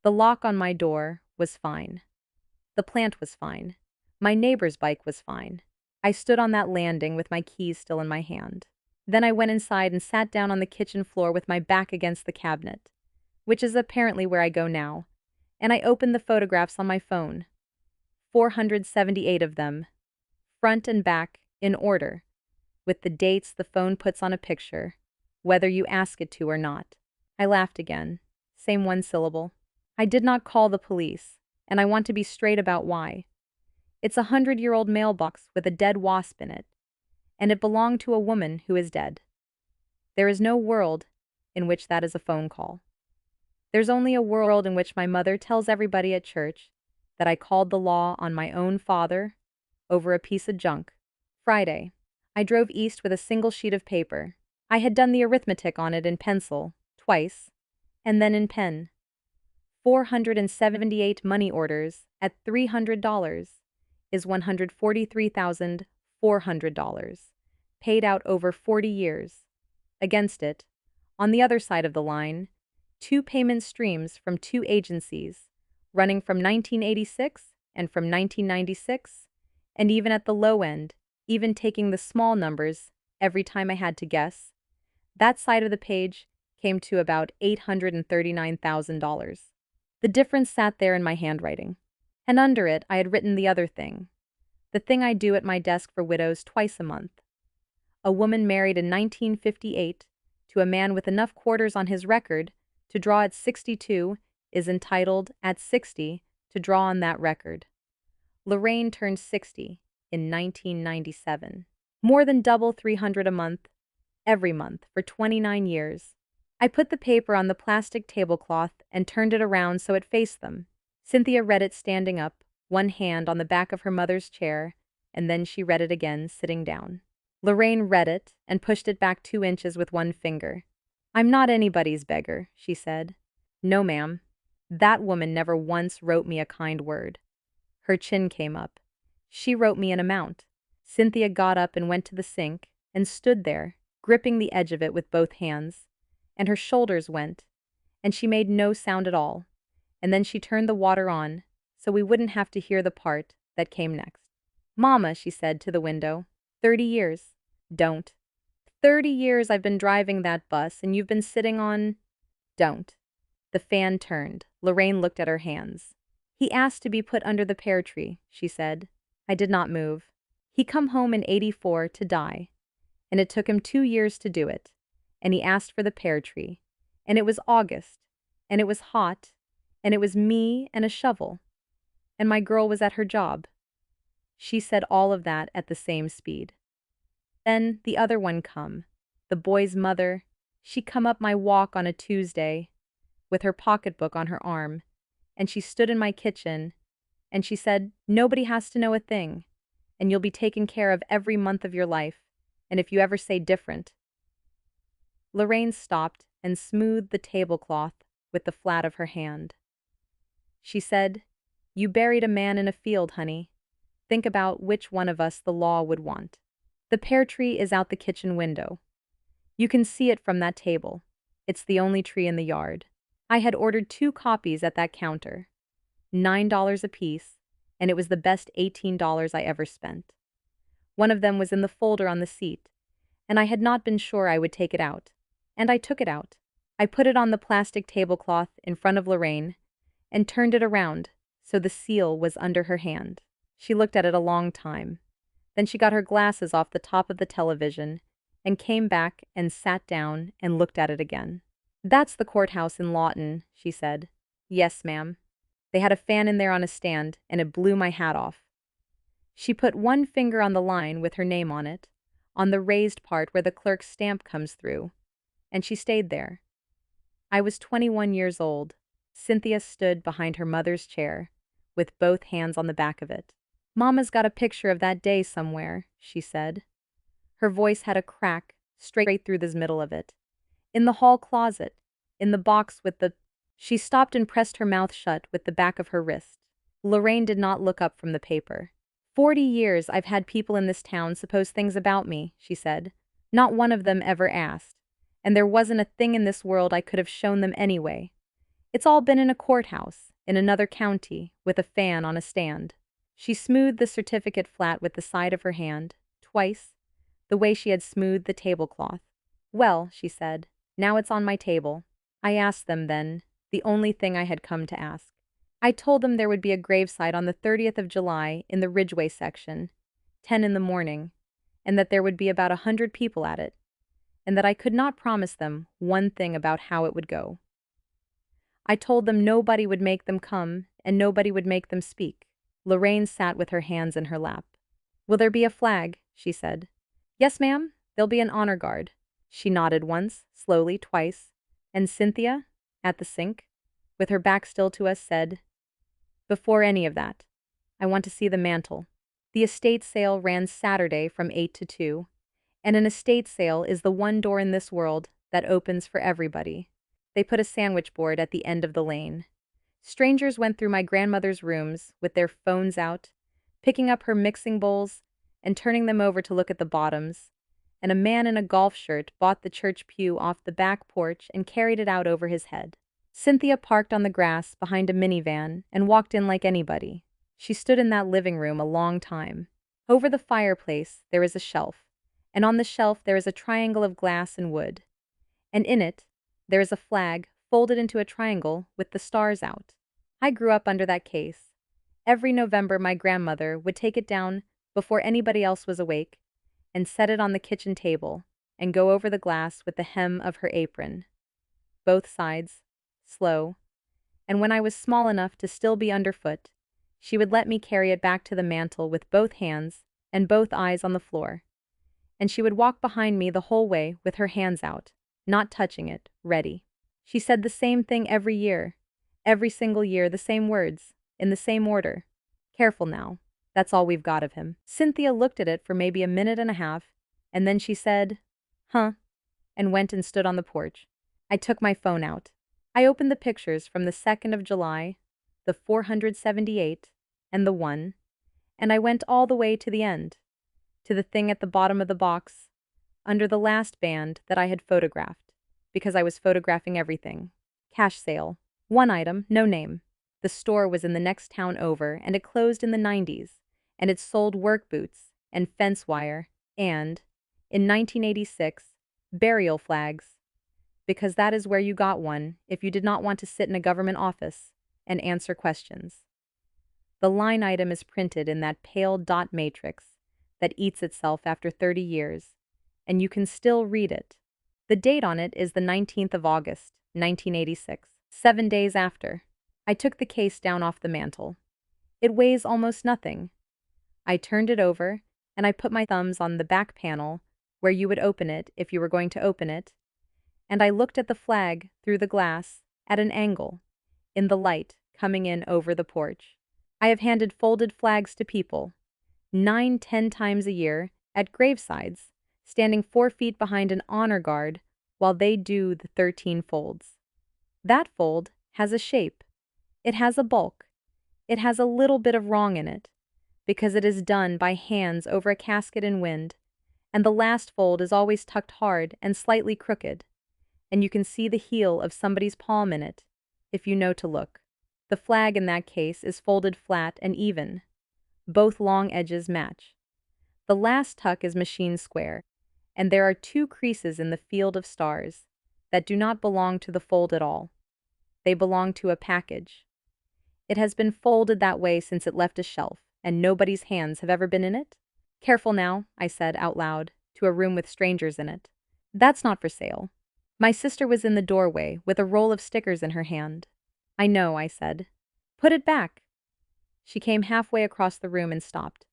The lock on my door was fine. The plant was fine. My neighbor's bike was fine. I stood on that landing with my keys still in my hand. Then I went inside and sat down on the kitchen floor with my back against the cabinet, which is apparently where I go now, and I opened the photographs on my phone. 478 of them, front and back, in order, with the dates the phone puts on a picture, whether you ask it to or not. I laughed again. Same one syllable. I did not call the police, and I want to be straight about why. It's a 100-year-old mailbox with a dead wasp in it, and it belonged to a woman who is dead. There is no world in which that is a phone call. There's only a world in which my mother tells everybody at church that I called the law on my own father over a piece of junk. Friday, I drove east with a single sheet of paper. I had done the arithmetic on it in pencil, twice, and then in pen. 478 money orders at $300 is $143,400, paid out over 40 years. Against it, on the other side of the line, 2 payment streams from 2 agencies, running from 1986 and from 1996, and even at the low end, even taking the small numbers every time I had to guess, that side of the page came to about $839,000. The difference sat there in my handwriting, and under it I had written the other thing, the thing I do at my desk for widows twice a month. A woman married in 1958 to a man with enough quarters on his record to draw at 62 is entitled, at 60, to draw on that record. Lorraine turned 60 in 1997. More than double 300 a month, every month, for 29 years. I put the paper on the plastic tablecloth and turned it around so it faced them. Cynthia read it standing up, one hand on the back of her mother's chair, and then she read it again, sitting down. Lorraine read it and pushed it back 2 inches with one finger. I'm not anybody's beggar, she said. No, ma'am. That woman never once wrote me a kind word. Her chin came up. She wrote me an amount. Cynthia got up and went to the sink and stood there, gripping the edge of it with both hands, and her shoulders went, and she made no sound at all, and then she turned the water on so we wouldn't have to hear the part that came next. Mama, she said to the window, 30 years. Don't. 30 years I've been driving that bus and you've been sitting on… Don't. The fan turned. Lorraine looked at her hands. He asked to be put under the pear tree, she said. I did not move. He come home in 84 to die, and it took him 2 years to do it, and he asked for the pear tree, and it was August, and it was hot, and it was me and a shovel, and my girl was at her job. She said all of that at the same speed. Then the other one come, the boy's mother. She come up my walk on a Tuesday with her pocketbook on her arm, and she stood in my kitchen, and she said, nobody has to know a thing, and you'll be taken care of every month of your life, and if you ever say different. Lorraine stopped and smoothed the tablecloth with the flat of her hand. She said, you buried a man in a field, honey. Think about which one of us the law would want. The pear tree is out the kitchen window. You can see it from that table. It's the only tree in the yard. I had ordered 2 copies at that counter, $9 apiece, and it was the best $18 I ever spent. One of them was in the folder on the seat, and I had not been sure I would take it out. And I took it out. I put it on the plastic tablecloth in front of Lorraine and turned it around so the seal was under her hand. She looked at it a long time. Then she got her glasses off the top of the television and came back and sat down and looked at it again. "That's the courthouse in Lawton," she said. "Yes, ma'am. They had a fan in there on a stand, and it blew my hat off." She put one finger on the line with her name on it, on the raised part where the clerk's stamp comes through, and she stayed there. I was 21 years old. Cynthia stood behind her mother's chair, with both hands on the back of it. "Mama's got a picture of that day somewhere," she said. Her voice had a crack straight through the middle of it. "In the hall closet, in the box with the—" She stopped and pressed her mouth shut with the back of her wrist. Lorraine did not look up from the paper. "40 years I've had people in this town suppose things about me," she said. "Not one of them ever asked. And there wasn't a thing in this world I could have shown them anyway. It's all been in a courthouse, in another county, with a fan on a stand." She smoothed the certificate flat with the side of her hand, twice, the way she had smoothed the tablecloth. "Well," she said, "now it's on my table. I asked them then, the only thing I had come to ask. I told them there would be a gravesite on the 30th of July in the Ridgeway section, 10 in the morning, and that there would be about 100 people at it, and that I could not promise them one thing about how it would go. I told them nobody would make them come and nobody would make them speak." Lorraine sat with her hands in her lap. "Will there be a flag?" she said. "Yes, ma'am, there'll be an honor guard." She nodded once, slowly, twice, and Cynthia, at the sink, with her back still to us, said, "Before any of that, I want to see the mantle." The estate sale ran Saturday from 8 to 2, and an estate sale is the one door in this world that opens for everybody. They put a sandwich board at the end of the lane. Strangers went through my grandmother's rooms with their phones out, picking up her mixing bowls and turning them over to look at the bottoms, and a man in a golf shirt bought the church pew off the back porch and carried it out over his head. Cynthia parked on the grass behind a minivan and walked in like anybody. She stood in that living room a long time. Over the fireplace there is a shelf, and on the shelf there is a triangle of glass and wood, and in it there is a flag folded into a triangle with the stars out. I grew up under that case. Every November my grandmother would take it down before anybody else was awake and set it on the kitchen table and go over the glass with the hem of her apron. Both sides, slow, and when I was small enough to still be underfoot, she would let me carry it back to the mantel with both hands and both eyes on the floor. And she would walk behind me the whole way with her hands out, not touching it, ready. She said the same thing every single year, the same words, in the same order. "Careful now, that's all we've got of him." Cynthia looked at it for maybe a minute and a half, and then she said, "Huh," and went and stood on the porch. I took my phone out. I opened the pictures from the 2nd of July, the 478, and the 1, and I went all the way to the end, to the thing at the bottom of the box, under the last band that I had photographed, because I was photographing everything. Cash sale. One item, no name. The store was in the next town over, and it closed in the 90s, and it sold work boots and fence wire and, in 1986, burial flags, because that is where you got one if you did not want to sit in a government office and answer questions. The line item is printed in that pale dot matrix that eats itself after 30 years, and you can still read it. The date on it is the 19th of August, 1986, 7 days after. I took the case down off the mantel. It weighs almost nothing. I turned it over, and I put my thumbs on the back panel, where you would open it if you were going to open it, and I looked at the flag through the glass, at an angle, in the light coming in over the porch. I have handed folded flags to people, 9-10 times a year, at gravesides, standing 4 feet behind an honor guard while they do the 13 folds. That fold has a shape. It has a bulk. It has a little bit of wrong in it, because it is done by hands over a casket in wind, and the last fold is always tucked hard and slightly crooked, and you can see the heel of somebody's palm in it, if you know to look. The flag in that case is folded flat and even. Both long edges match. The last tuck is machine square, and there are 2 creases in the field of stars that do not belong to the fold at all. They belong to a package. It has been folded that way since it left a shelf, and nobody's hands have ever been in it. "Careful now," I said out loud. to a room with strangers in it. That's not for sale. My sister was in the doorway with a roll of stickers in her hand. I know, I said. Put it back. She came halfway across the room and stopped.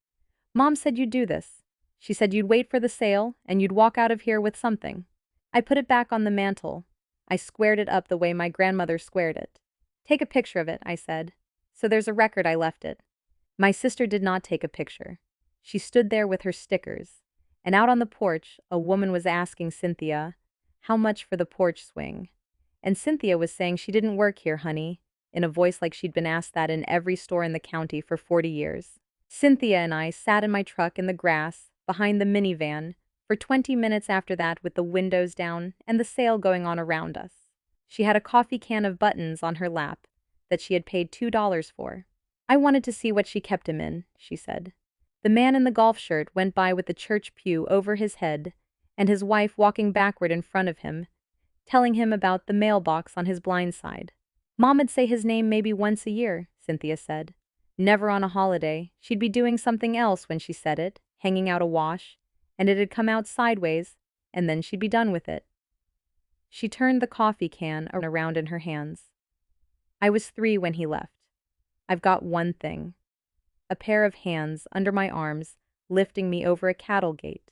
Mom said you'd do this. She said you'd wait for the sale and you'd walk out of here with something. I put it back on the mantel. I squared it up the way my grandmother squared it. Take a picture of it, I said. So there's a record I left it. My sister did not take a picture. She stood there with her stickers. And out on the porch, a woman was asking Cynthia, how much for the porch swing? And Cynthia was saying she didn't work here, honey, in a voice like she'd been asked that in every store in the county for 40 years. Cynthia and I sat in my truck in the grass, behind the minivan, for 20 minutes after that with the windows down and the sale going on around us. She had a coffee can of buttons on her lap that she had paid $2 for. I wanted to see what she kept him in, she said. The man in the golf shirt went by with the church pew over his head and his wife walking backward in front of him, telling him about the mailbox on his blind side. Mom'd say his name maybe once a year, Cynthia said. Never on a holiday. She'd be doing something else when she said it, hanging out a wash, and it'd come out sideways, and then she'd be done with it. She turned the coffee can around in her hands. I was 3 when he left. I've got one thing. A pair of hands under my arms, lifting me over a cattle gate.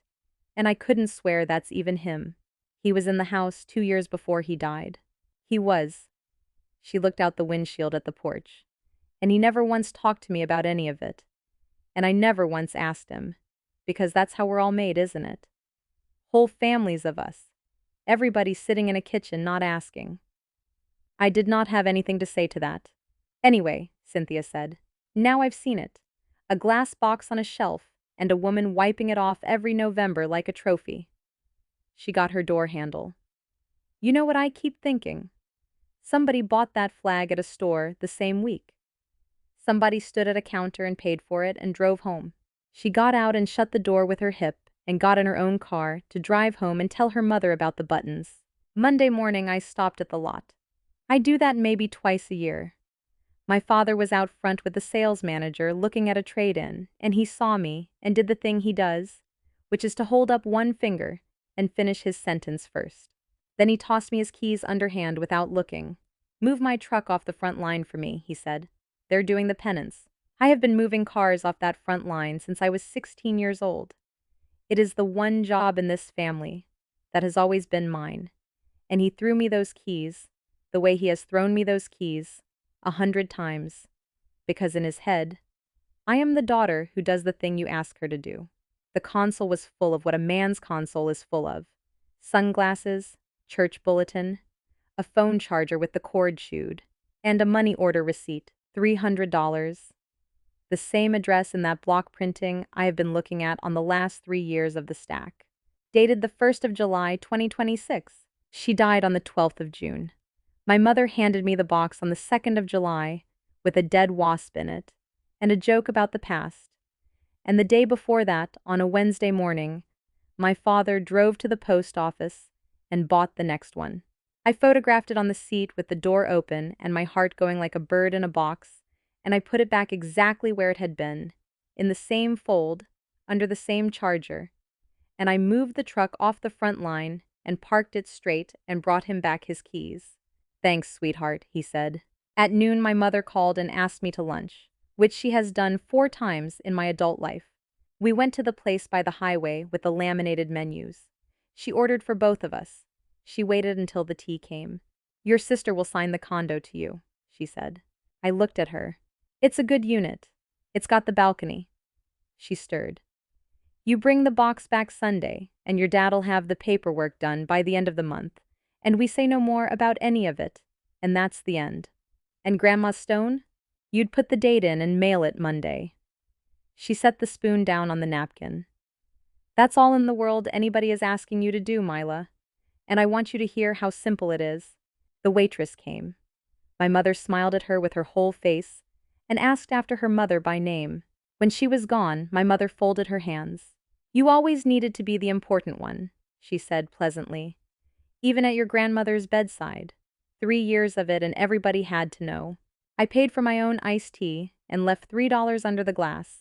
And I couldn't swear that's even him. He was in the house 2 years before he died. He was. She looked out the windshield at the porch. And he never once talked to me about any of it. And I never once asked him. Because that's how we're all made, isn't it? Whole families of us. Everybody sitting in a kitchen not asking. I did not have anything to say to that. Anyway, Cynthia said, now I've seen it. A glass box on a shelf, and a woman wiping it off every November like a trophy. She got her door handle. You know what I keep thinking? Somebody bought that flag at a store the same week. Somebody stood at a counter and paid for it and drove home. She got out and shut the door with her hip and got in her own car to drive home and tell her mother about the buttons. Monday morning I stopped at the lot. I do that maybe twice a year. My father was out front with the sales manager looking at a trade-in, and he saw me and did the thing he does, which is to hold up one finger and finish his sentence first. Then he tossed me his keys underhand without looking. Move my truck off the front line for me, he said. They're doing the penance. I have been moving cars off that front line since I was 16 years old. It is the one job in this family that has always been mine. And he threw me those keys, the way he has thrown me those keys, 100 times. Because in his head, I am the daughter who does the thing you ask her to do. The console was full of what a man's console is full of. Sunglasses, church bulletin, a phone charger with the cord chewed, and a money order receipt, $300. The same address in that block printing I have been looking at on the last 3 years of the stack. Dated the 1st of July, 2026. She died on the 12th of June. My mother handed me the box on the 2nd of July with a dead wasp in it and a joke about the past. And the day before that, on a Wednesday morning, my father drove to the post office and bought the next one. I photographed it on the seat with the door open and my heart going like a bird in a box, and I put it back exactly where it had been, in the same fold, under the same charger, and I moved the truck off the front line and parked it straight and brought him back his keys. Thanks, sweetheart, he said. At noon, my mother called and asked me to lunch, which she has done 4 times in my adult life. We went to the place by the highway with the laminated menus. She ordered for both of us. She waited until the tea came. Your sister will sign the condo to you, she said. I looked at her. It's a good unit. It's got the balcony. She stirred. You bring the box back Sunday, and your dad'll have the paperwork done by the end of the month, and we say no more about any of it, and that's the end. And Grandma Stone? You'd put the date in and mail it Monday. She set the spoon down on the napkin. That's all in the world anybody is asking you to do, Mila. And I want you to hear how simple it is. The waitress came. My mother smiled at her with her whole face and asked after her mother by name. When she was gone, my mother folded her hands. You always needed to be the important one, she said pleasantly. Even at your grandmother's bedside. 3 years of it and everybody had to know. I paid for my own iced tea and left $3 under the glass.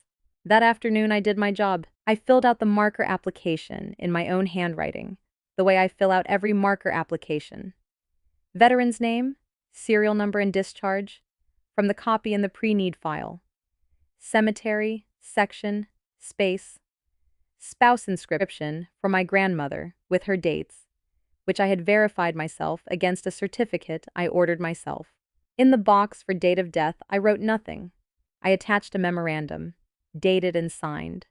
That afternoon, I did my job. I filled out the marker application in my own handwriting, the way I fill out every marker application. Veteran's name, serial number and discharge, from the copy in the pre-need file. Cemetery, section, space. Spouse inscription for my grandmother with her dates, which I had verified myself against a certificate I ordered myself. In the box for date of death, I wrote nothing. I attached a memorandum, dated and signed,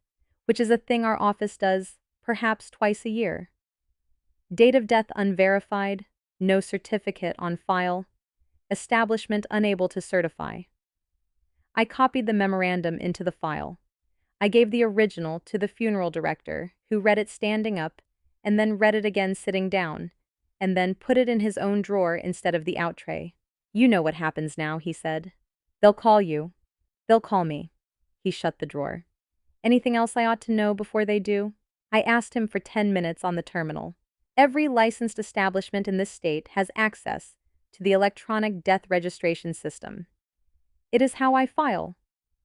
which is a thing our office does perhaps twice a year. Date of death unverified, no certificate on file, establishment unable to certify. I copied the memorandum into the file. I gave the original to the funeral director, who read it standing up, and then read it again sitting down, and then put it in his own drawer instead of the out tray. You know what happens now, he said. They'll call you. They'll call me. He shut the drawer. Anything else I ought to know before they do? I asked him for 10 minutes on the terminal. Every licensed establishment in this state has access to the electronic death registration system. It is how I file,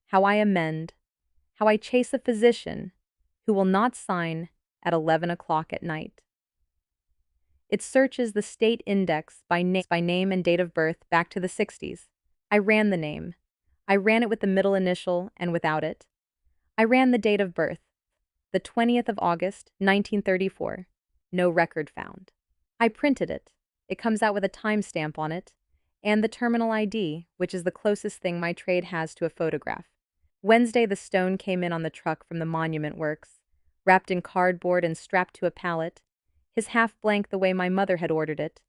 how I amend, how I chase a physician who will not sign at 11 o'clock at night. It searches the state index by name and date of birth back to the 60s. I ran the name. I ran it with the middle initial and without it. I ran the date of birth, the 20th of August, 1934. No record found. I printed it. It comes out with a timestamp on it, and the terminal ID, which is the closest thing my trade has to a photograph. Wednesday, the stone came in on the truck from the monument works, wrapped in cardboard and strapped to a pallet, his half blank the way my mother had ordered it,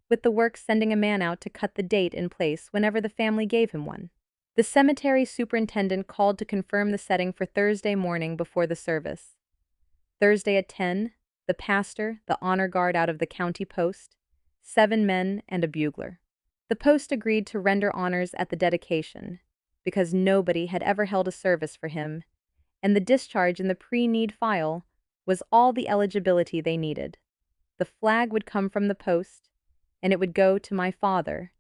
with the works sending a man out to cut the date in place whenever the family gave him one. The cemetery superintendent called to confirm the setting for Thursday morning before the service. Thursday at 10, the pastor, the honor guard out of the county post, 7 men and a bugler. The post agreed to render honors at the dedication, because nobody had ever held a service for him, and the discharge in the pre-need file was all the eligibility they needed. The flag would come from the post, and it would go to my father,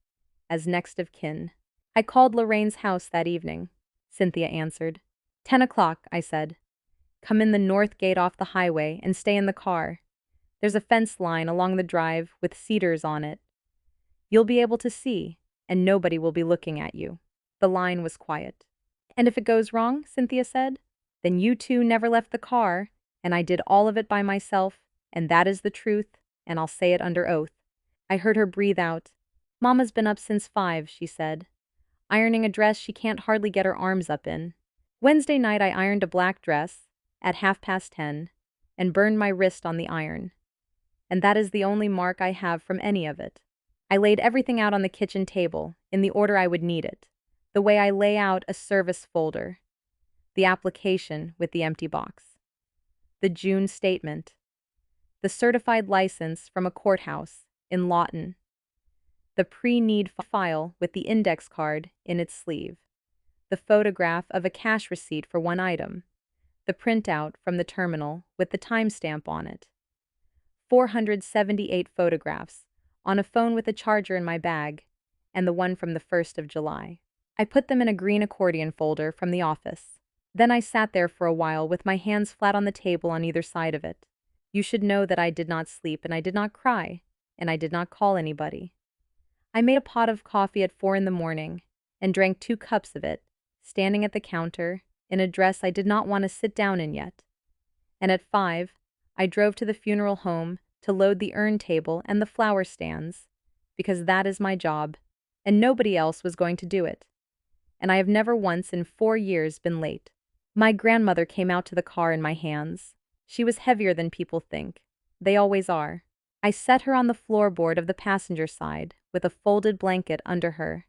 as next of kin. I called Lorraine's house that evening. Cynthia answered. 10 o'clock, I said. Come in the north gate off the highway and stay in the car. There's a fence line along the drive with cedars on it. You'll be able to see, and nobody will be looking at you. The line was quiet. And if it goes wrong, Cynthia said, then you two never left the car, and I did all of it by myself, and that is the truth, and I'll say it under oath. I heard her breathe out. Mama's been up since 5, she said. Ironing a dress she can't hardly get her arms up in. Wednesday night I ironed a black dress at 10:30 and burned my wrist on the iron. And that is the only mark I have from any of it. I laid everything out on the kitchen table in the order I would need it, the way I lay out a service folder, the application with the empty box, the June statement, the certified license from a courthouse in Lawton, the pre-need file with the index card in its sleeve, the photograph of a cash receipt for one item, the printout from the terminal with the timestamp on it, 478 photographs on a phone with a charger in my bag, and the one from the 1st of July. I put them in a green accordion folder from the office. Then I sat there for a while with my hands flat on the table on either side of it. You should know that I did not sleep and I did not cry, and I did not call anybody. I made a pot of coffee at 4 in the morning and drank 2 cups of it, standing at the counter in a dress I did not want to sit down in yet. And at 5, I drove to the funeral home to load the urn table and the flower stands, because that is my job, and nobody else was going to do it. And I have never once in 4 years been late. My grandmother came out to the car in my hands. She was heavier than people think. They always are. I set her on the floorboard of the passenger side with a folded blanket under her,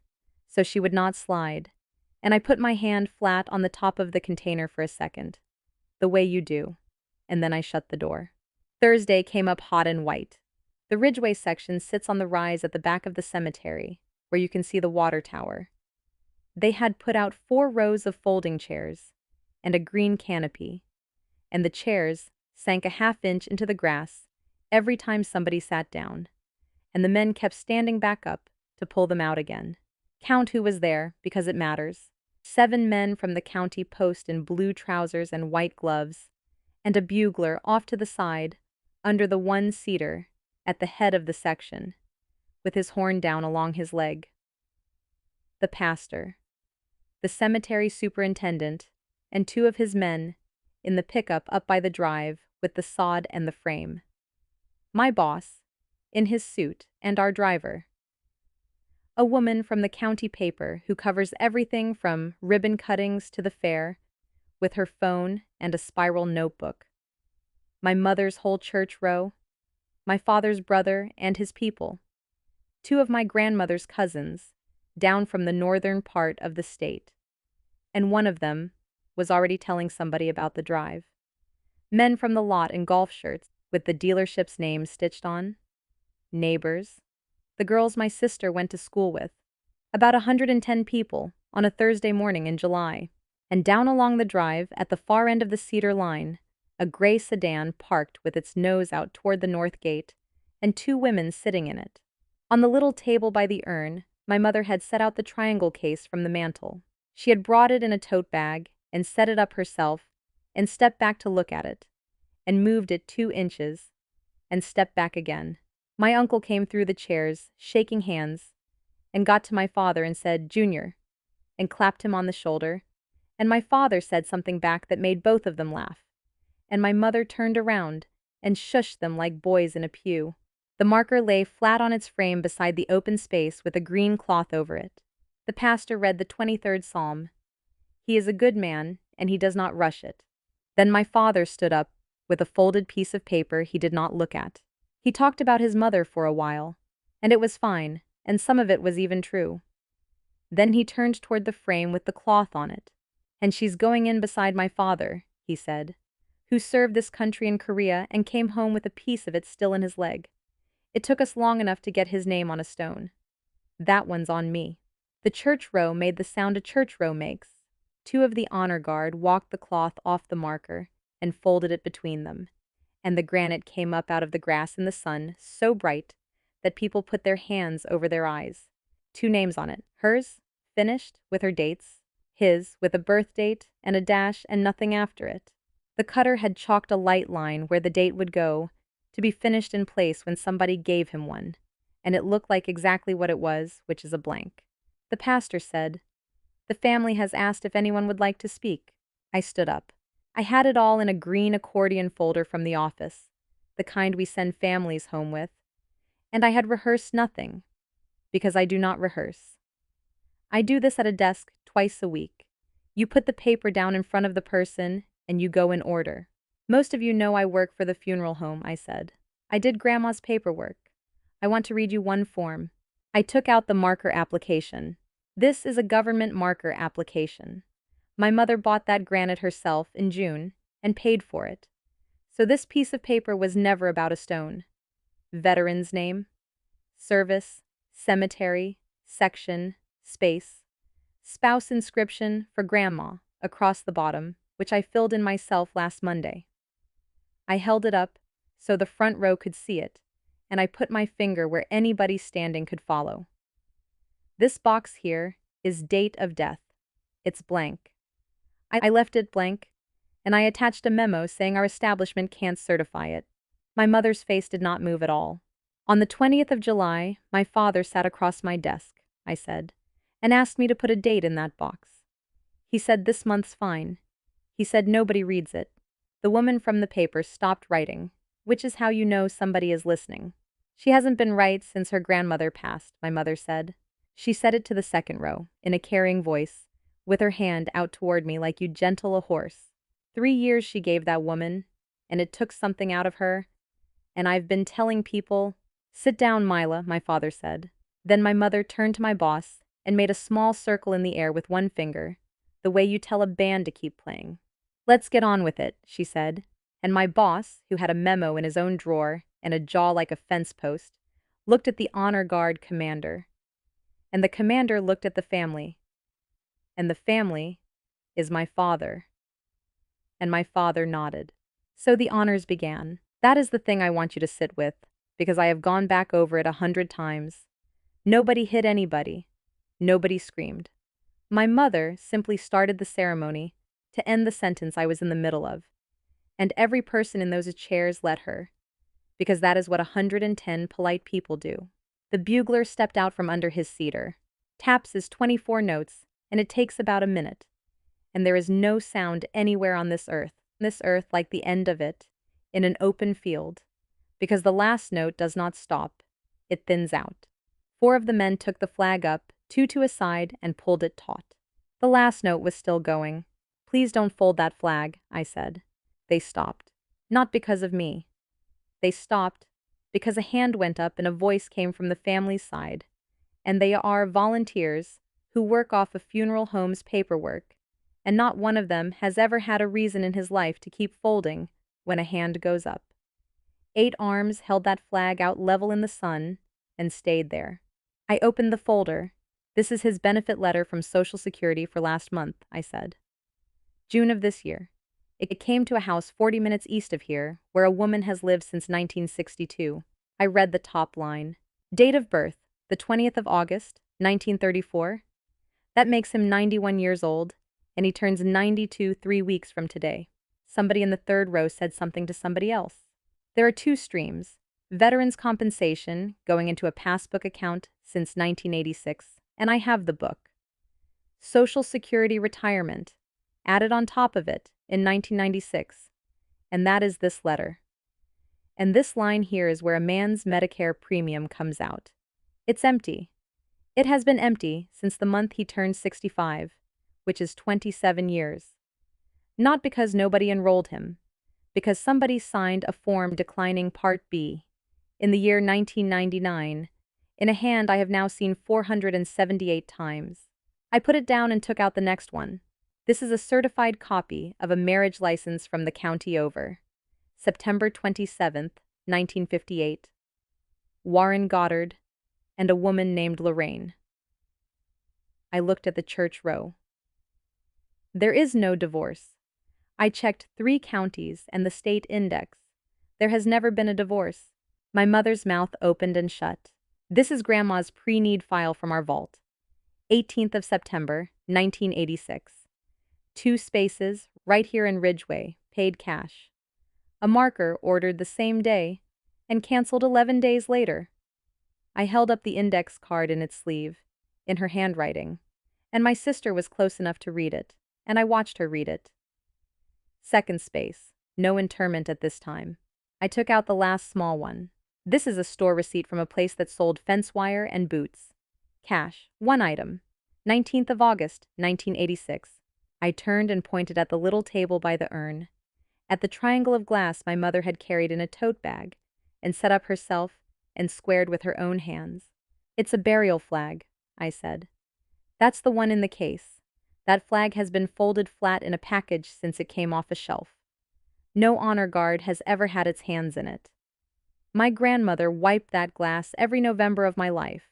so she would not slide, and I put my hand flat on the top of the container for a second, the way you do, and then I shut the door. Thursday came up hot and white. The Ridgeway section sits on the rise at the back of the cemetery, where you can see the water tower. They had put out 4 rows of folding chairs and a green canopy, and the chairs sank a half-inch into the grass every time somebody sat down, and the men kept standing back up to pull them out again. Count who was there, because it matters. 7 men from the county post in blue trousers and white gloves, and a bugler off to the side, under the one cedar, at the head of the section, with his horn down along his leg. The pastor, the cemetery superintendent, and 2 of his men, in the pickup up by the drive with the sod and the frame. My boss, in his suit, and our driver. A woman from the county paper who covers everything from ribbon cuttings to the fair, with her phone and a spiral notebook. My mother's whole church row, my father's brother and his people, 2 of my grandmother's cousins, down from the northern part of the state, and one of them was already telling somebody about the drive. Men from the lot in golf shirts with the dealership's name stitched on. Neighbors, the girls my sister went to school with, about 110 people on a Thursday morning in July, and down along the drive at the far end of the cedar line, a gray sedan parked with its nose out toward the north gate, and 2 women sitting in it. On the little table by the urn, my mother had set out the triangle case from the mantel. She had brought it in a tote bag and set it up herself, and stepped back to look at it, and moved it 2 inches, and stepped back again. My uncle came through the chairs, shaking hands, and got to my father and said, "Junior," and clapped him on the shoulder, and my father said something back that made both of them laugh, and my mother turned around and shushed them like boys in a pew. The marker lay flat on its frame beside the open space with a green cloth over it. The pastor read the 23rd Psalm. He is a good man, and he does not rush it. Then my father stood up with a folded piece of paper he did not look at. He talked about his mother for a while, and it was fine, and some of it was even true. Then he turned toward the frame with the cloth on it. "And she's going in beside my father," he said, "who served this country in Korea and came home with a piece of it still in his leg. It took us long enough to get his name on a stone. That one's on me." The church row made the sound a church row makes. 2 of the honor guard walked the cloth off the marker and folded it between them, and the granite came up out of the grass in the sun so bright that people put their hands over their eyes. 2 names on it, hers, finished, with her dates, his, with a birth date and a dash and nothing after it. The cutter had chalked a light line where the date would go, to be finished in place when somebody gave him one, and it looked like exactly what it was, which is a blank. The pastor said, "The family has asked if anyone would like to speak." I stood up. I had it all in a green accordion folder from the office, the kind we send families home with, and I had rehearsed nothing, because I do not rehearse. I do this at a desk twice a week. You put the paper down in front of the person, and you go in order. "Most of you know I work for the funeral home," I said. "I did Grandma's paperwork. I want to read you one form." I took out the marker application. This is a government marker application. My mother bought that granite herself in June and paid for it. So this piece of paper was never about a stone. Veteran's name, service, cemetery, section, space, spouse inscription for Grandma across the bottom, which I filled in myself last Monday. I held it up so the front row could see it, and I put my finger where anybody standing could follow. This box here is date of death. It's blank. I left it blank, and I attached a memo saying our establishment can't certify it. My mother's face did not move at all. "On the 20th of July, my father sat across my desk," I said, "and asked me to put a date in that box. He said this month's fine. He said nobody reads it." The woman from the paper stopped writing, which is how you know somebody is listening. "She hasn't been right since her grandmother passed," my mother said. She said it to the second row, in a caring voice, with her hand out toward me like you'd gentle a horse. 3 years she gave that woman, and it took something out of her, and I've been telling people—" "Sit down, Mila," my father said. Then my mother turned to my boss and made a small circle in the air with one finger, the way you tell a band to keep playing. "Let's get on with it," she said, and my boss, who had a memo in his own drawer and a jaw like a fence post, looked at the honor guard commander. And the commander looked at the family. And the family is my father. And my father nodded. So the honors began. That is the thing I want you to sit with, because I have gone back over it 100 times. Nobody hit anybody. Nobody screamed. My mother simply started the ceremony to end the sentence I was in the middle of, and every person in those chairs let her, because that is what 110 polite people do. The bugler stepped out from under his cedar, taps his 24 notes, and it takes about a minute. And there is no sound anywhere on this earth like the end of it, in an open field, because the last note does not stop, it thins out. 4 of the men took the flag up, 2 to a side, and pulled it taut. The last note was still going. Please don't fold that flag, I said. They stopped. Not because of me. They stopped because a hand went up and a voice came from the family's side, and they are volunteers who work off a funeral home's paperwork, and not one of them has ever had a reason in his life to keep folding when a hand goes up. 8 arms held that flag out level in the sun and stayed there. I opened the folder. This is his benefit letter from Social Security for last month, I said. June of this year. It came to a house 40 minutes east of here, where a woman has lived since 1962. I read the top line. Date of birth, the 20th of August, 1934. That makes him 91 years old, and he turns 92 3 weeks from today. Somebody in the third row said something to somebody else. There are 2 streams. Veterans compensation, going into a passbook account since 1986, and I have the book. Social Security retirement, added on top of it in 1996, and that is this letter. And this line here is where a man's Medicare premium comes out. It's empty. It has been empty since the month he turned 65, which is 27 years. Not because nobody enrolled him, because somebody signed a form declining Part B in the year 1999, in a hand I have now seen 478 times. I put it down and took out the next one. This is a certified copy of a marriage license from the county over. September 27th, 1958. Warren Goddard and a woman named Lorraine. I looked at the church row. There is no divorce. I checked 3 counties and the state index. There has never been a divorce. My mother's mouth opened and shut. This is Grandma's pre-need file from our vault. 18th of September, 1986. 2 spaces, right here in Ridgeway, paid cash. A marker ordered the same day and canceled 11 days later. I held up the index card in its sleeve, in her handwriting, and my sister was close enough to read it, and I watched her read it. 2nd space, no interment at this time. I took out the last small one. This is a store receipt from a place that sold fence wire and boots. Cash, 1 item. 19th of August, 1986. I turned and pointed at the little table by the urn, at the triangle of glass my mother had carried in a tote bag, and set up herself and squared with her own hands. It's a burial flag, I said. That's the one in the case. That flag has been folded flat in a package since it came off a shelf. No honor guard has ever had its hands in it. My grandmother wiped that glass every November of my life,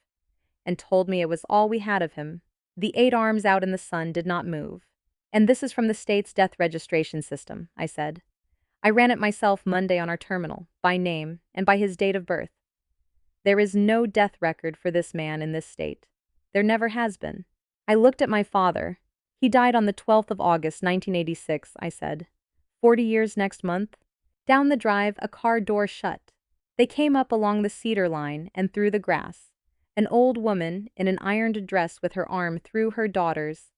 and told me it was all we had of him. The 8 arms out in the sun did not move. And this is from the state's death registration system, I said. I ran it myself Monday on our terminal, by name, and by his date of birth. There is no death record for this man in this state. There never has been. I looked at my father. He died on the 12th of August, 1986, I said. 40 years next month. Down the drive, a car door shut. They came up along the cedar line and through the grass. An old woman in an ironed dress with her arm through her daughter's,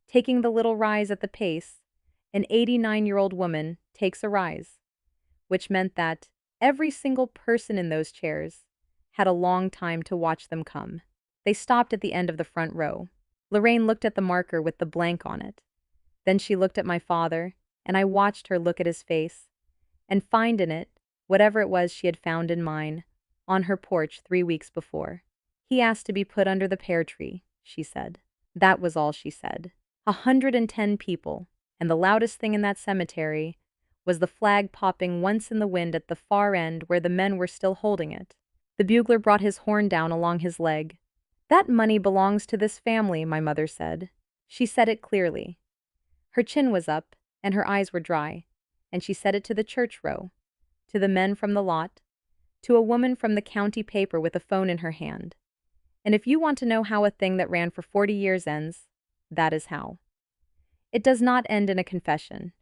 taking the little rise at the pace. An 89-year-old woman takes a rise, which meant that every single person in those chairs had a long time to watch them come. They stopped at the end of the front row. Lorraine looked at the marker with the blank on it. Then she looked at my father, and I watched her look at his face and find in it whatever it was she had found in mine on her porch 3 weeks before. He asked to be put under the pear tree, she said. That was all she said. 110 people, and the loudest thing in that cemetery was the flag popping once in the wind at the far end where the men were still holding it. The bugler brought his horn down along his leg. That money belongs to this family, my mother said. She said it clearly. Her chin was up, and her eyes were dry, and she said it to the church row, to the men from the lot, to a woman from the county paper with a phone in her hand. And if you want to know how a thing that ran for 40 years ends, that is how. It does not end in a confession.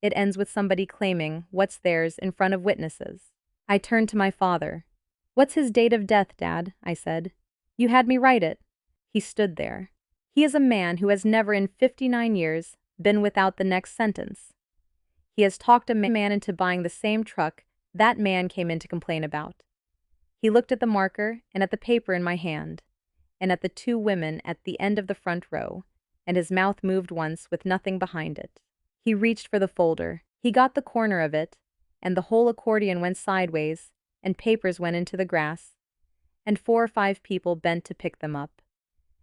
It ends with somebody claiming what's theirs in front of witnesses. I turned to my father. "What's his date of death, Dad?" I said. "You had me write it." He stood there. He is a man who has never in 59 years been without the next sentence. He has talked a man into buying the same truck that man came in to complain about. He looked at the marker and at the paper in my hand, and at the two women at the end of the front row, and his mouth moved once with nothing behind it. He reached for the folder. He got the corner of it, and the whole accordion went sideways, and papers went into the grass, and 4 or 5 people bent to pick them up.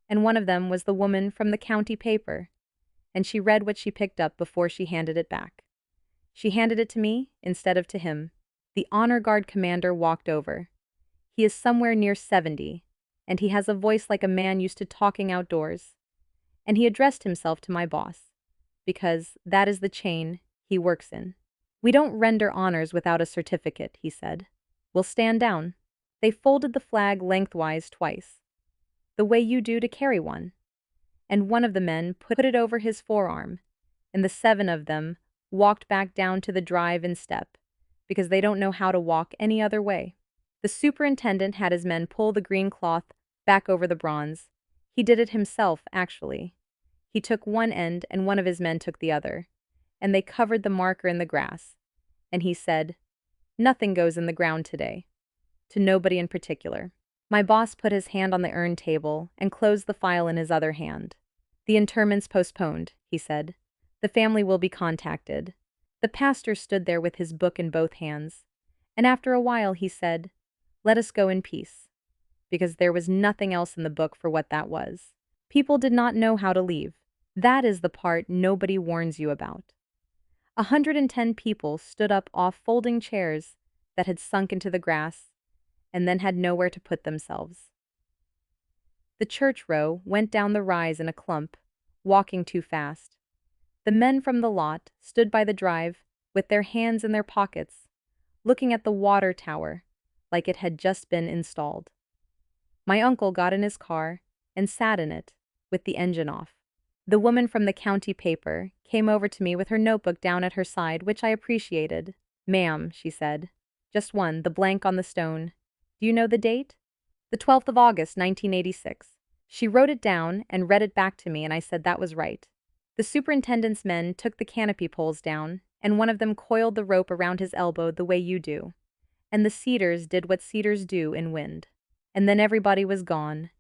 And one of them was the woman from the county paper, and she read what she picked up before she handed it back. She handed it to me instead of to him. The honor guard commander walked over. He is somewhere near 70, and he has a voice like a man used to talking outdoors. And he addressed himself to my boss, because that is the chain he works in. "We don't render honors without a certificate," he said. "We'll stand down." They folded the flag lengthwise twice, the way you do to carry one. And one of the men put it over his forearm, and the 7 of them walked back down to the drive in step, because they don't know how to walk any other way. The superintendent had his men pull the green cloth back over the bronze. He did it himself, actually. He took one end and one of his men took the other, and they covered the marker in the grass. And he said, "Nothing goes in the ground today." To nobody in particular. My boss put his hand on the urn table and closed the file in his other hand. "The interment's postponed," he said. "The family will be contacted." The pastor stood there with his book in both hands, and after a while he said, "Let us go in peace," because there was nothing else in the book for what that was. People did not know how to leave. That is the part nobody warns you about. 110 people stood up off folding chairs that had sunk into the grass and then had nowhere to put themselves. The church row went down the rise in a clump, walking too fast. The men from the lot stood by the drive with their hands in their pockets, looking at the water tower like it had just been installed. My uncle got in his car and sat in it, with the engine off. The woman from the county paper came over to me with her notebook down at her side, which I appreciated. "Ma'am," she said, "just one, the blank on the stone. Do you know the date?" "The 12th of August, 1986. She wrote it down and read it back to me, and I said that was right. The superintendent's men took the canopy poles down, and one of them coiled the rope around his elbow the way you do. And the cedars did what cedars do in wind. And then everybody was gone,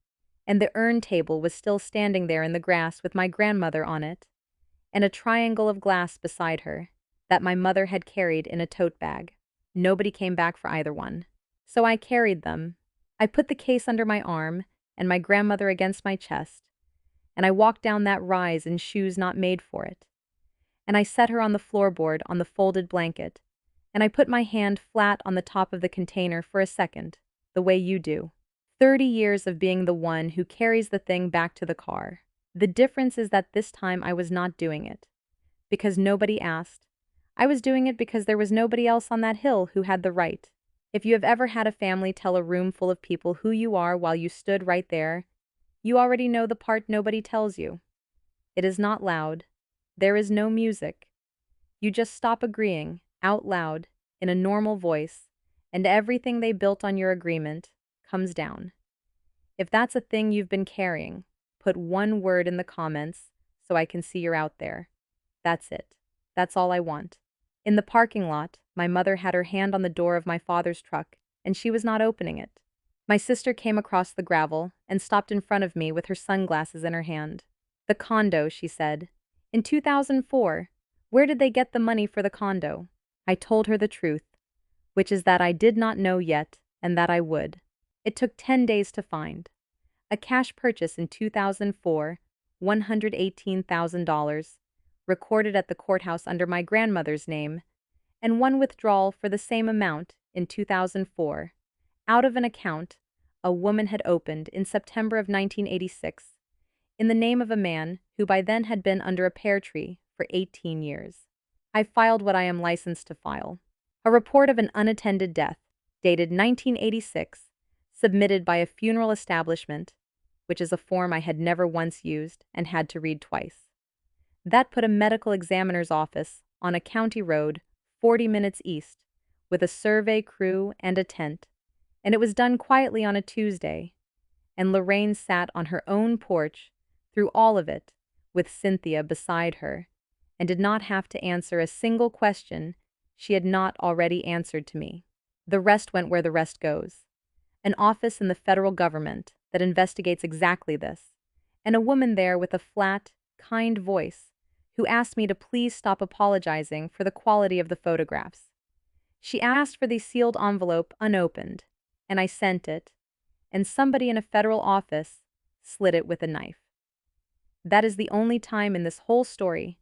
and the urn table was still standing there in the grass with my grandmother on it, and a triangle of glass beside her, that my mother had carried in a tote bag. Nobody came back for either one. So I carried them. I put the case under my arm and my grandmother against my chest, and I walked down that rise in shoes not made for it. And I set her on the floorboard on the folded blanket, and I put my hand flat on the top of the container for a second, the way you do. 30 years of being the one who carries the thing back to the car. The difference is that this time I was not doing it because nobody asked. I was doing it because there was nobody else on that hill who had the right. If you have ever had a family tell a room full of people who you are while you stood right there, you already know the part nobody tells you. It is not loud. There is no music. You just stop agreeing, out loud, in a normal voice, and everything they built on your agreement comes down. If that's a thing you've been carrying, put one word in the comments so I can see you're out there. That's it. That's all I want. In the parking lot, my mother had her hand on the door of my father's truck, and she was not opening it. My sister came across the gravel and stopped in front of me with her sunglasses in her hand. "The condo," she said. "In 2004, where did they get the money for the condo?" I told her the truth, which is that I did not know yet and that I would. It took 10 days to find. A cash purchase in 2004, $118,000, recorded at the courthouse under my grandmother's name, and one withdrawal for the same amount in 2004, out of an account a woman had opened in September of 1986, in the name of a man who by then had been under a pear tree for 18 years. I filed what I am licensed to file. A report of an unattended death, dated 1986, submitted by a funeral establishment, which is a form I had never once used and had to read twice. That put a medical examiner's office on a county road 40 minutes east, with a survey crew and a tent, and it was done quietly on a Tuesday, and Lorraine sat on her own porch through all of it, with Cynthia beside her, and did not have to answer a single question she had not already answered to me. The rest went where the rest goes. An office in the federal government that investigates exactly this, and a woman there with a flat, kind voice who asked me to please stop apologizing for the quality of the photographs. She asked for the sealed envelope unopened, and I sent it, and somebody in a federal office slit it with a knife. That is the only time in this whole story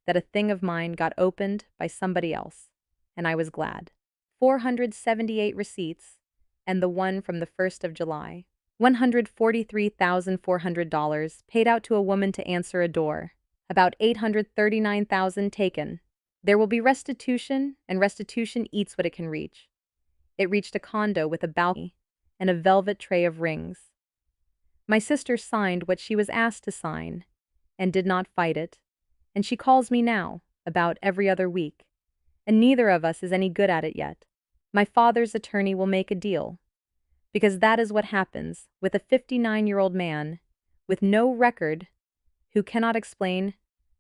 that a thing of mine got opened by somebody else, and I was glad. 478 receipts, and the one from the 1st of July. $143,400 paid out to a woman to answer a door. About $839,000 taken. There will be restitution, and restitution eats what it can reach. It reached a condo with a balcony and a velvet tray of rings. My sister signed what she was asked to sign, and did not fight it, and she calls me now, about every other week, and neither of us is any good at it yet. My father's attorney will make a deal, because that is what happens with a 59-year-old man with no record who cannot explain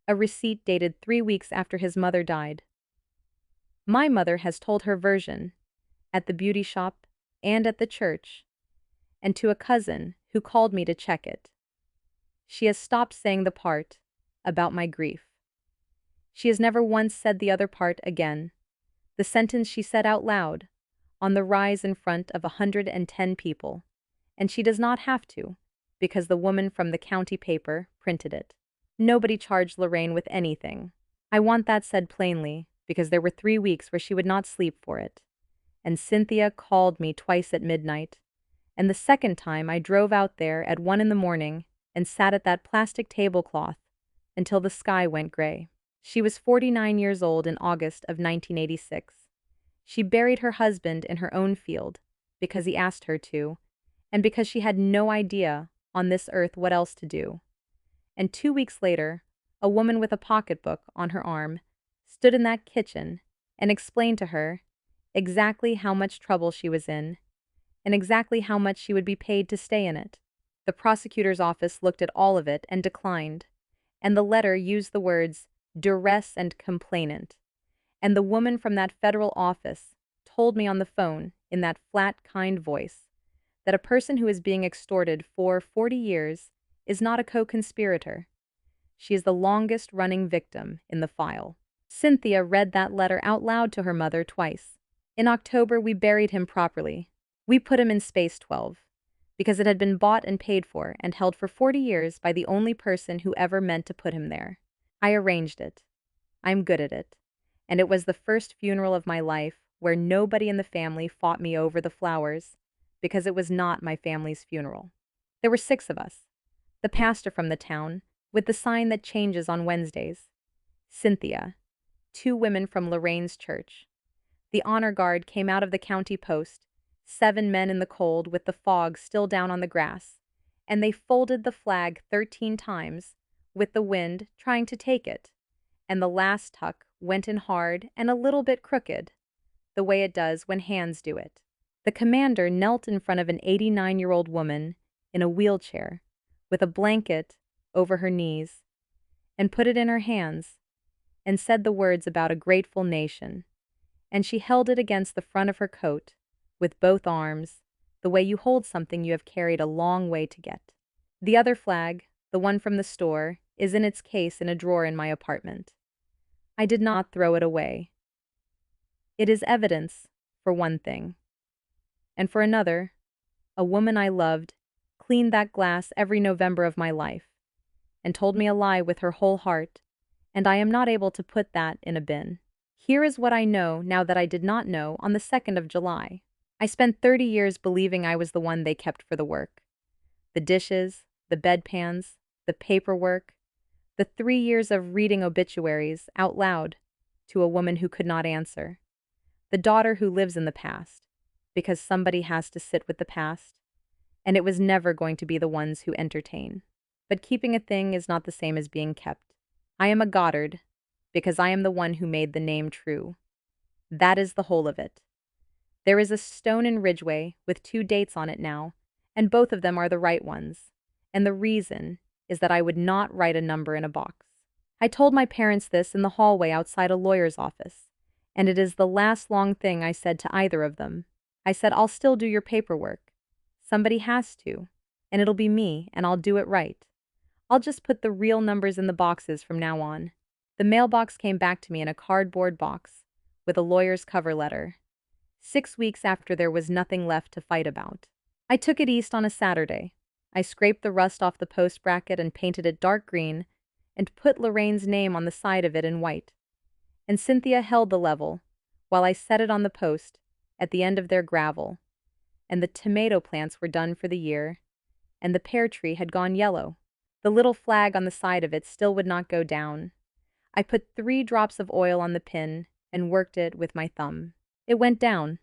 a receipt dated 3 weeks after his mother died. My mother has told her version at the beauty shop and at the church, and to a cousin who called me to check it. She has stopped saying the part about my grief. She has never once said the other part again, the sentence she said out loud, on the rise in front of 110 people, and she does not have to, because the woman from the county paper printed it. Nobody charged Lorraine with anything. I want that said plainly, because there were 3 weeks where she would not sleep for it. And Cynthia called me twice at midnight, and the second time I drove out there at 1 in the morning and sat at that plastic tablecloth until the sky went gray. She was 49 years old in August of 1986. She buried her husband in her own field because he asked her to, and because she had no idea on this earth what else to do. And 2 weeks later, a woman with a pocketbook on her arm stood in that kitchen and explained to her exactly how much trouble she was in and exactly how much she would be paid to stay in it. The prosecutor's office looked at all of it and declined, and the letter used the words duress and complainant. And the woman from that federal office told me on the phone, in that flat, kind voice, that a person who is being extorted for 40 years is not a co-conspirator. She is the longest-running victim in the file. Cynthia read that letter out loud to her mother twice. In October, we buried him properly. We put him in Space 12, because it had been bought and paid for and held for 40 years by the only person who ever meant to put him there. I arranged it. I'm good at it. And it was the first funeral of my life where nobody in the family fought me over the flowers, because it was not my family's funeral. There were 6 of us. The pastor from the town, with the sign that changes on Wednesdays. Cynthia. 2 women from Lorraine's church. The honor guard came out of the county post, 7 men in the cold with the fog still down on the grass, and they folded the flag 13 times, with the wind trying to take it, and the last tuck went in hard and a little bit crooked, the way it does when hands do it. The commander knelt in front of an 89-year-old woman in a wheelchair, with a blanket over her knees, and put it in her hands, and said the words about a grateful nation, and she held it against the front of her coat, with both arms, the way you hold something you have carried a long way to get. The other flag, the one from the store, is in its case in a drawer in my apartment. I did not throw it away. It is evidence, for one thing. And for another, a woman I loved cleaned that glass every November of my life, and told me a lie with her whole heart, and I am not able to put that in a bin. Here is what I know now that I did not know on the 2nd of July. I spent 30 years believing I was the one they kept for the work. The dishes, the bedpans, the paperwork, the 3 years of reading obituaries out loud to a woman who could not answer. The daughter who lives in the past, because somebody has to sit with the past, and it was never going to be the ones who entertain. But keeping a thing is not the same as being kept. I am a Goddard because I am the one who made the name true. That is the whole of it. There is a stone in Ridgeway with 2 dates on it now, and both of them are the right ones. And the reason is that I would not write a number in a box. I told my parents this in the hallway outside a lawyer's office, and it is the last long thing I said to either of them. I said, I'll still do your paperwork. Somebody has to, and it'll be me, and I'll do it right. I'll just put the real numbers in the boxes from now on. The mailbox came back to me in a cardboard box with a lawyer's cover letter. 6 weeks after there was nothing left to fight about. I took it east on a Saturday. I scraped the rust off the post bracket and painted it dark green and put Lorraine's name on the side of it in white. And Cynthia held the level while I set it on the post at the end of their gravel. And the tomato plants were done for the year, and the pear tree had gone yellow. The little flag on the side of it still would not go down. I put 3 drops of oil on the pin and worked it with my thumb. It went down.